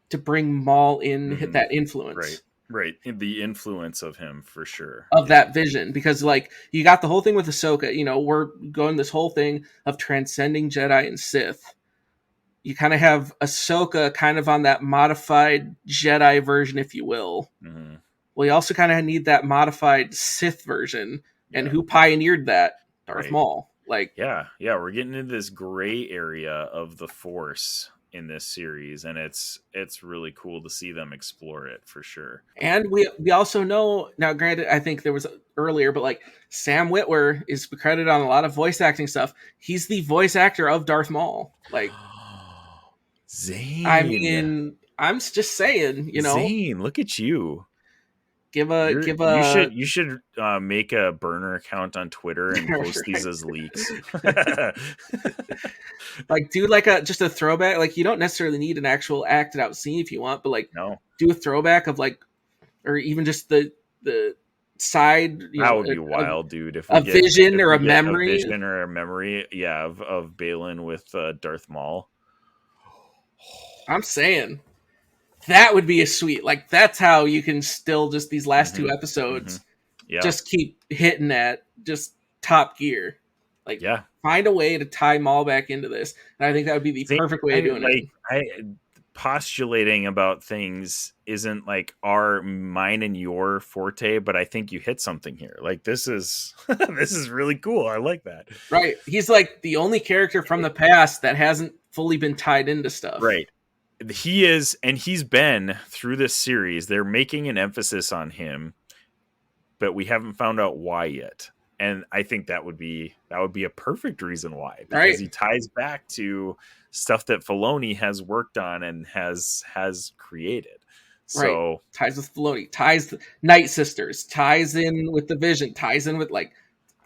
to bring Maul in, that influence. Right. The influence of him, for sure. Of that vision. Because like, you got the whole thing with Ahsoka, we're going this whole thing of transcending Jedi and Sith. You kind of have Ahsoka kind of on that modified Jedi version, if you will. Mm-hmm. Well, you also kind of need that modified Sith version. And who pioneered that? Darth Maul. Like, yeah, we're getting into this gray area of the Force in this series, and it's really cool to see them explore it, for sure. And we also know now, granted, I think there was earlier, but like, Sam Witwer is credited on a lot of voice acting stuff. He's the voice actor of Darth Maul. Like, Zane. I mean, I'm just saying, Zane, look at you. You should make a burner account on Twitter and post these as leaks. Like, do just a throwback. Like, you don't necessarily need an actual acted out scene if you want, but like, do a throwback of like, or even just the side. That would be wild, dude. If a vision or a memory, of Baylan with Darth Maul. I'm saying. That would be a sweet, like, that's how you can still just these last two episodes just keep hitting at just top gear. Like, find a way to tie Maul back into this. And I think that would be the perfect way of doing it. Postulating about things isn't like mine and your forte, but I think you hit something here. Like, this is really cool. I like that. Right. He's like the only character from the past that hasn't fully been tied into stuff. Right. He is, and he's been through this series. They're making an emphasis on him, but we haven't found out why yet. And I think that would be a perfect reason why, because he ties back to stuff that Filoni has worked on and has created. So ties with Filoni, ties the Night Sisters, ties in with the Vision, ties in with like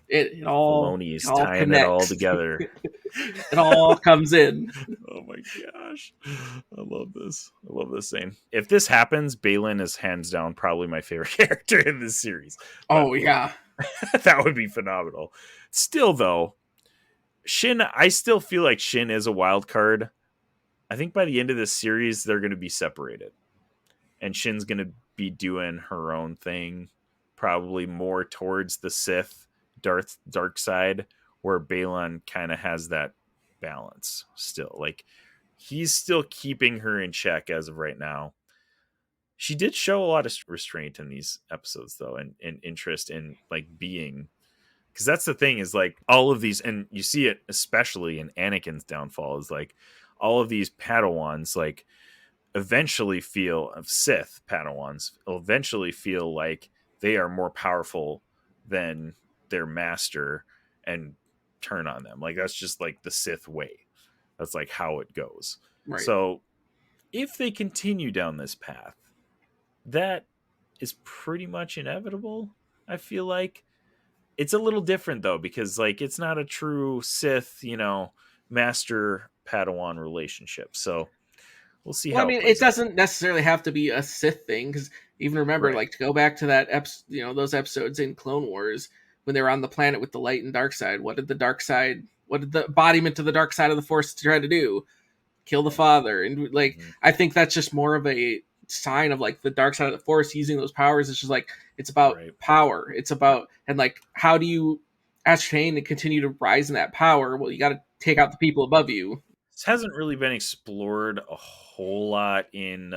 it all. Filoni's tying connects. It all together. It all comes in. Oh my gosh. I love this scene. If this happens, Baylan is hands down probably my favorite character in this series. Oh, yeah. That would be phenomenal. Still, though, Shin, I still feel like Shin is a wild card. I think by the end of this series, they're going to be separated. And Shin's going to be doing her own thing, probably more towards the Sith dark side, where Baylan kind of has that balance still. Like, he's still keeping her in check as of right now. She did show a lot of restraint in these episodes, though, and interest in like being, because that's the thing is like all of these, and you see it especially in Anakin's downfall, is like all of these Padawans like eventually Sith Padawans eventually feel like they are more powerful than their master and turn on them. Like, that's just like the Sith way. That's like how it goes. Right. So if they continue down this path, that is pretty much inevitable. I feel like it's a little different though, because like it's not a true Sith, master Padawan relationship. So we'll see how. I mean, it doesn't necessarily have to be a Sith thing, because even remember, like, to go back to that those episodes in Clone Wars when they were on the planet with the light and dark side. What did the embodiment of the dark side of the Force try to do? Kill the father. And like, I think that's just more of a sign of like the dark side of the Force using those powers. It's just like it's about power. It's about and like how do you ascertain and continue to rise in that power? Well, you got to take out the people above you. This hasn't really been explored a whole lot in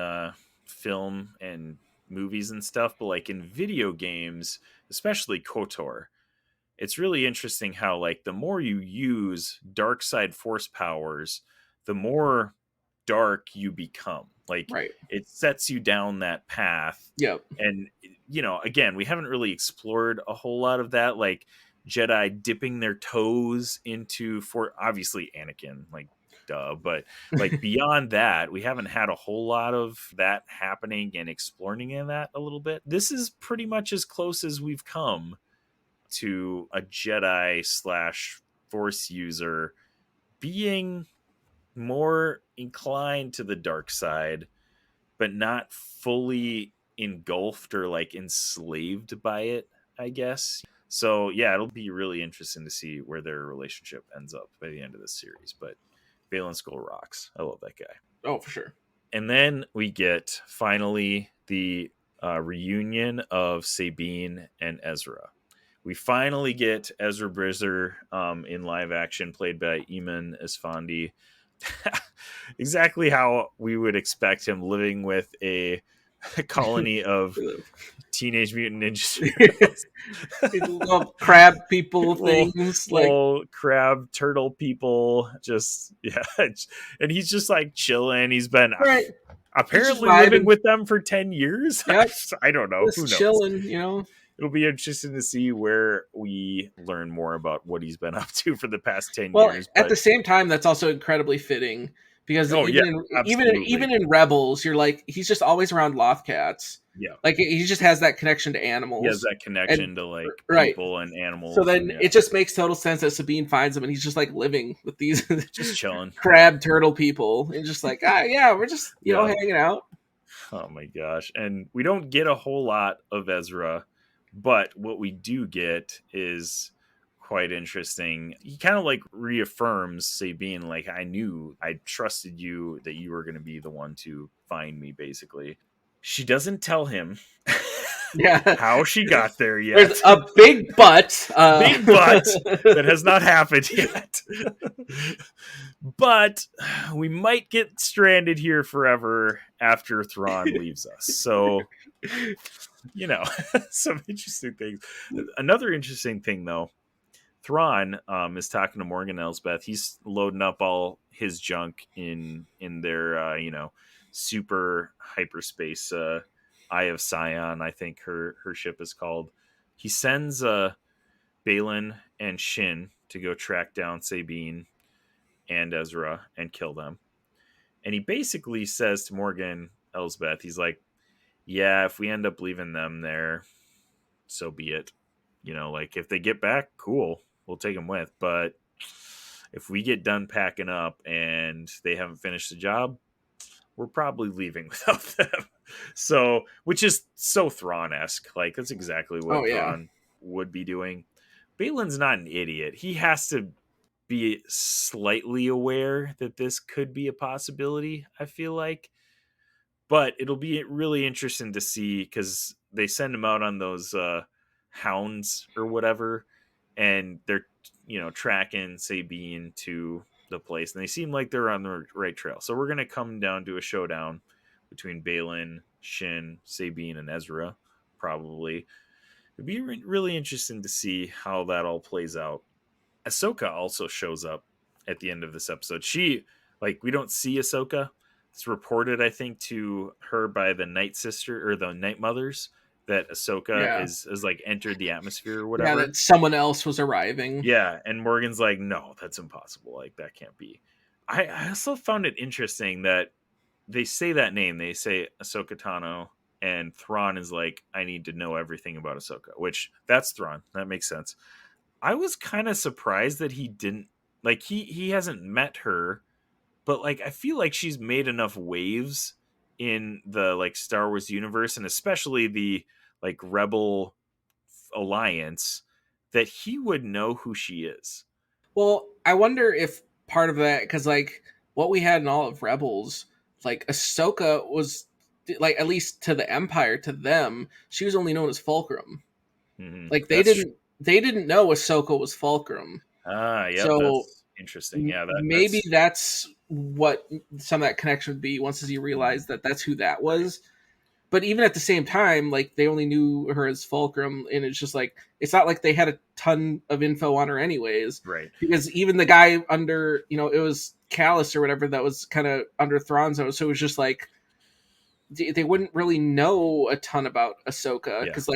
film and movies and stuff, but like in video games, especially KOTOR, it's really interesting how like the more you use dark side force powers, the more dark you become. Like it sets you down that path. Yep. And again, we haven't really explored a whole lot of that, like Jedi dipping their toes into, for obviously Anakin, like duh, but like beyond that, we haven't had a whole lot of that happening and exploring in that a little bit. This is pretty much as close as we've come to a Jedi / Force user being more inclined to the dark side, but not fully engulfed or like enslaved by it, I guess. So yeah, it'll be really interesting to see where their relationship ends up by the end of this series. But Baylan Skoll rocks. I love that guy. Oh, for sure. And then we get finally the reunion of Sabine and Ezra. We finally get Ezra Bridger in live action, played by Eamon Esfandi. Exactly how we would expect him, living with a colony of Teenage Mutant Ninja Turtles. Crab people things. Little crab turtle people. Just, yeah. And he's just like chilling. He's been apparently living with them for 10 years. Yep. I don't know. Who knows? Chilling, It'll be interesting to see where we learn more about what he's been up to for the past 10 years. But at the same time, that's also incredibly fitting because even in Rebels, you're like, he's just always around Lothcats. Yeah. Like he just has that connection to animals. He has that connection to like people and animals. So then it just makes total sense that Sabine finds him and he's just like living with these just chilling crab turtle people and just like, yeah, we're just, hanging out. Oh my gosh. And we don't get a whole lot of Ezra. But what we do get is quite interesting. He kind of like reaffirms Sabine, like, I trusted you that you were going to be the one to find me, basically. She doesn't tell him how she got there yet. There's a big but. Big but that has not happened yet. But we might get stranded here forever after Thrawn leaves us. So... some interesting things. Another interesting thing, though, Thrawn is talking to Morgan Elsbeth. He's loading up all his junk in their super hyperspace Eye of Sion, I think her ship is called. He sends Baylan and Shin to go track down Sabine and Ezra and kill them. And he basically says to Morgan Elsbeth, he's like, yeah, if we end up leaving them there, so be it. Like if they get back, cool, we'll take them with. But if we get done packing up and they haven't finished the job, we're probably leaving without them. So, which is so Thrawn-esque. Like that's exactly what Thrawn would be doing. Baylan's not an idiot. He has to be slightly aware that this could be a possibility, I feel like. But it'll be really interesting to see because they send him out on those hounds or whatever, and they're tracking Sabine to the place, and they seem like they're on the right trail. So we're gonna come down to a showdown between Baylan, Shin, Sabine, and Ezra. Probably it'd be really interesting to see how that all plays out. Ahsoka also shows up at the end of this episode. We don't see Ahsoka. It's reported, I think, to her by the Night Sister or the Night Mothers that Ahsoka is like entered the atmosphere or whatever. Yeah, that someone else was arriving. Yeah, and Morgan's like, no, that's impossible. Like, that can't be. I also found it interesting that they say that name. They say Ahsoka Tano, and Thrawn is like, I need to know everything about Ahsoka, which that's Thrawn. That makes sense. I was kind of surprised that he didn't, like, he hasn't met her. But like I feel like she's made enough waves in the like Star Wars universe and especially the like Rebel Alliance that he would know who she is. Well, I wonder if part of that because like what we had in all of Rebels, like Ahsoka like at least to the Empire, to them, she was only known as Fulcrum. Like they didn't know Ahsoka was Fulcrum. Yeah, so that's interesting. Yeah, maybe that's what some of that connection would be once you realize that that's who that was. But even at the same time, like they only knew her as Fulcrum, and it's just like it's not like they had a ton of info on her anyways, right? Because even the guy under, it was Callus or whatever that was kind of under Thrawn's nose, so it was just like they wouldn't really know a ton about Ahsoka because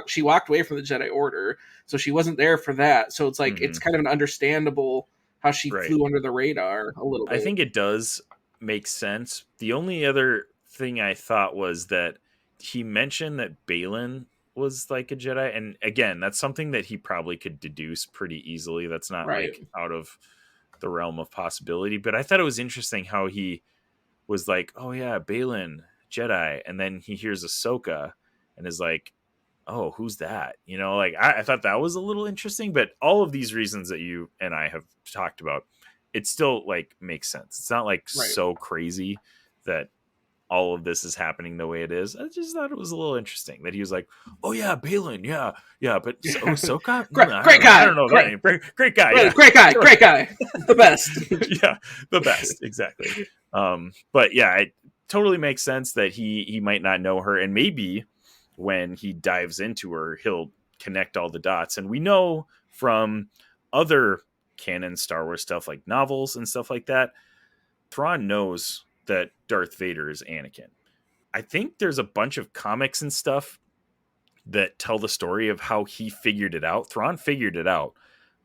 she walked away from the Jedi Order, so she wasn't there for that. So it's like it's kind of an understandable how she flew under the radar a little bit. I think it does make sense. The only other thing I thought was that he mentioned that Baylan was like a Jedi, and again, that's something that he probably could deduce pretty easily. That's not like out of the realm of possibility. But I thought it was interesting how he was like, "Oh yeah, Baylan, Jedi," and then he hears Ahsoka and is like, "Oh, who's that?" Like I thought that was a little interesting. But all of these reasons that you and I have talked about, it still like makes sense. It's not like so crazy that all of this is happening the way it is. I just thought it was a little interesting that he was like, "Oh yeah, Baylan, yeah, but Ahsoka, great guy. I don't know, great guy, great guy, the best, yeah, the best, exactly." But yeah, it totally makes sense that he might not know her, and maybe when he dives into her, he'll connect all the dots. And we know from other canon Star Wars stuff, like novels and stuff like that, Thrawn knows that Darth Vader is Anakin. I think there's a bunch of comics and stuff that tell the story of how he figured it out. Thrawn figured it out,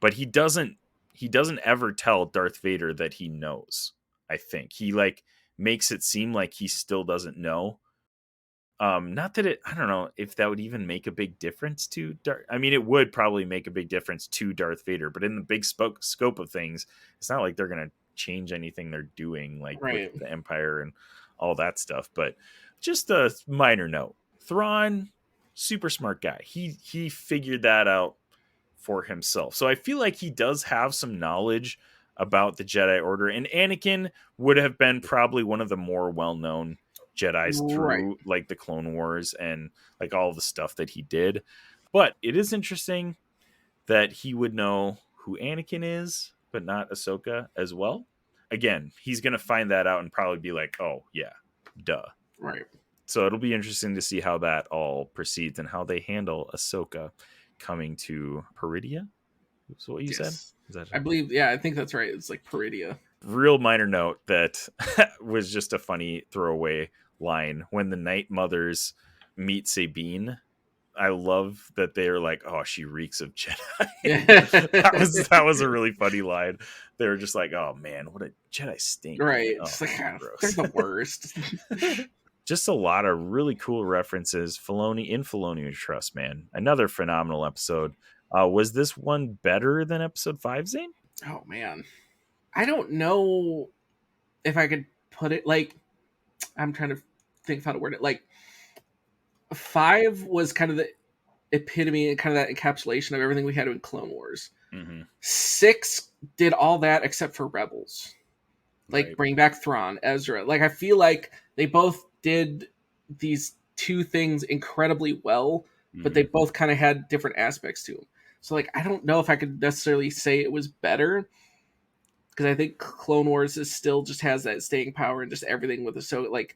but he doesn't ever tell Darth Vader that he knows. I think he like makes it seem like he still doesn't know. Not that I don't know if that would even make a big difference to Darth. I mean, it would probably make a big difference to Darth Vader, but in the big scope of things, it's not like they're going to change anything they're doing, like with the Empire and all that stuff. But just a minor note, Thrawn, super smart guy. He figured that out for himself. So I feel like he does have some knowledge about the Jedi Order, and Anakin would have been probably one of the more well-known Jedis through like the Clone Wars and like all the stuff that he did. But it is interesting that he would know who Anakin is, but not Ahsoka as well. Again, he's going to find that out and probably be like, "Oh yeah, duh." Right. So it'll be interesting to see how that all proceeds and how they handle Ahsoka coming to Peridia. Is what you said? Is that I believe, yeah, I think that's right. It's like Peridia. Real minor note that was just a funny throwaway line when the Night Mothers meet Sabine. I love that they're like, "Oh, she reeks of Jedi." that was a really funny line. They were just like, "Oh man, what a Jedi stink!" Right? Oh, it's like, they're the worst. Just a lot of really cool references. Filoni we trust, man. Another phenomenal episode. Was this one better than episode 5, Zane? Oh man, I don't know if I could put it like. I'm trying to think of how to word it. Like 5 was kind of the epitome and kind of that encapsulation of everything we had in Clone Wars. 6 did all that except for Rebels. Like bring back Thrawn, Ezra. Like I feel like they both did these two things incredibly well, but they both kind of had different aspects to them. So like I don't know if I could necessarily say it was better, because I think Clone Wars is still just has that staying power and just everything with it. So like,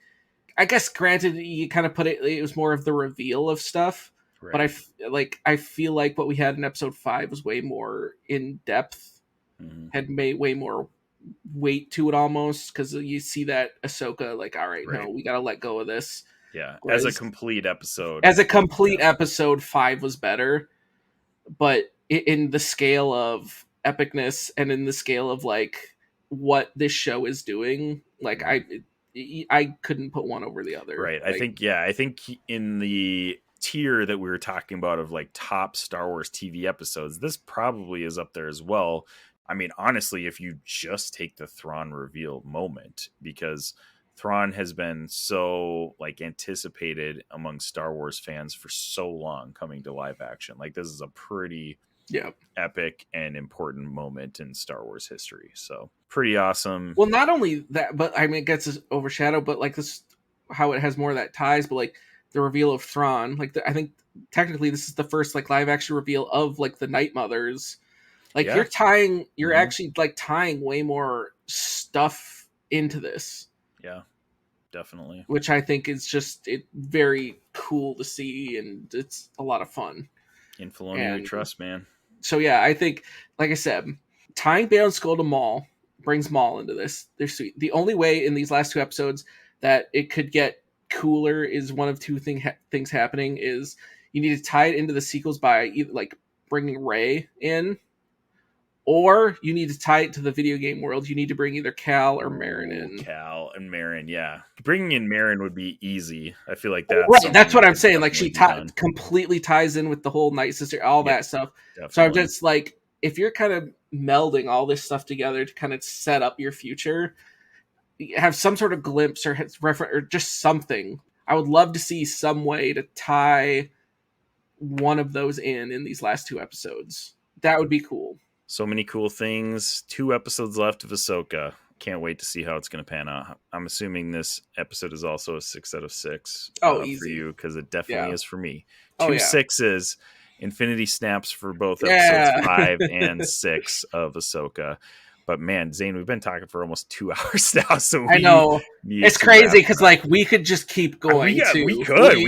I guess granted you kind of put it was more of the reveal of stuff, but I feel like what we had in episode 5 was way more in depth, had made way more weight to it almost, because you see that Ahsoka like, all right, no, we got to let go of this. Yeah, whereas, as a complete episode. Episode 5 was better, but in the scale of epicness and in the scale of like what this show is doing, like I couldn't put one over the other. Right. Like, I think in the tier that we were talking about of like top Star Wars TV episodes, this probably is up there as well. I mean, honestly, if you just take the Thrawn reveal moment, because Thrawn has been so like anticipated among Star Wars fans for so long coming to live action. Like this is a pretty epic and important moment in Star Wars history. So pretty awesome. Well, not only that, but I mean, it gets overshadowed, but like this how it has more of that ties, but like the reveal of Thrawn, like I think technically this is the first like live action reveal of like the Night Mothers. Like you're actually like tying way more stuff into this. Yeah, definitely. Which I think is just very cool to see, and it's a lot of fun. In Filoni we trust, man. So yeah, I think, like I said, tying Baylan Skoll to Maul brings Maul into this. They're sweet. The only way in these last 2 episodes that it could get cooler is one of 2 things happening. Is you need to tie it into the sequels by either like bringing Rey in, or you need to tie it to the video game world. You need to bring either Cal or Merrin in. Cal and Merrin, yeah. Bringing in Merrin would be easy. I feel like that's right. That's what I'm saying. Like she completely ties in with the whole Night Sister, all that stuff. Definitely. So I'm just like, if you're kind of melding all this stuff together to kind of set up your future, have some sort of glimpse or reference or just something. I would love to see some way to tie one of those in these last 2 episodes. That would be cool. So many cool things. 2 episodes left of Ahsoka. Can't wait to see how it's going to pan out. I'm assuming this episode is also a 6 out of 6 easy. For you, because it definitely is for me. 2 6s, Infinity Snaps for both episodes 5 and 6 of Ahsoka. But man, Zane, we've been talking for almost 2 hours now. So I know it's crazy because like we could just keep going. We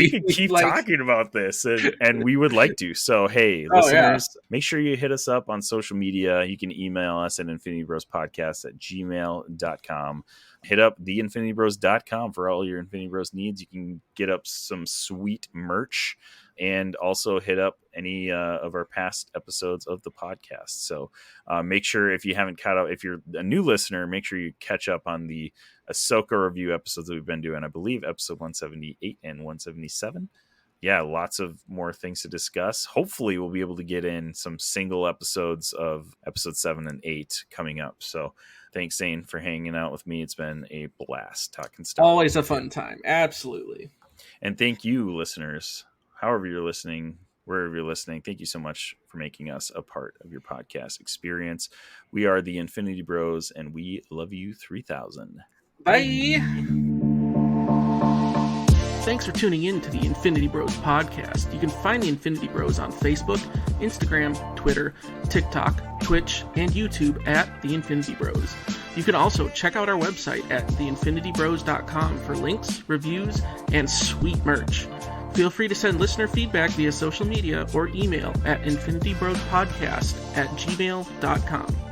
could keep talking about this, and we would like to. So hey, listeners, make sure you hit us up on social media. You can email us at infinitybrospodcast@gmail.com. Hit up theinfinitybros.com for all your Infinity Bros needs. You can get up some sweet merch. And also hit up any of our past episodes of the podcast. So make sure, if you haven't caught up, if you're a new listener, make sure you catch up on the Ahsoka review episodes that we've been doing. I believe episode 178 and 177. Yeah, lots of more things to discuss. Hopefully we'll be able to get in some single episodes of episode 7 and 8 coming up. So thanks, Zane, for hanging out with me. It's been a blast talking stuff. Always a fun time. Absolutely. And thank you, listeners. However you're listening, wherever you're listening, thank you so much for making us a part of your podcast experience. We are the Infinity Bros, and we love you 3000. Bye. Thanks for tuning in to the Infinity Bros podcast. You can find the Infinity Bros on Facebook, Instagram, Twitter, TikTok, Twitch, and YouTube at the Infinity Bros. You can also check out our website at theinfinitybros.com for links, reviews, and sweet merch. Feel free to send listener feedback via social media or email at infinitybrospodcast@gmail.com.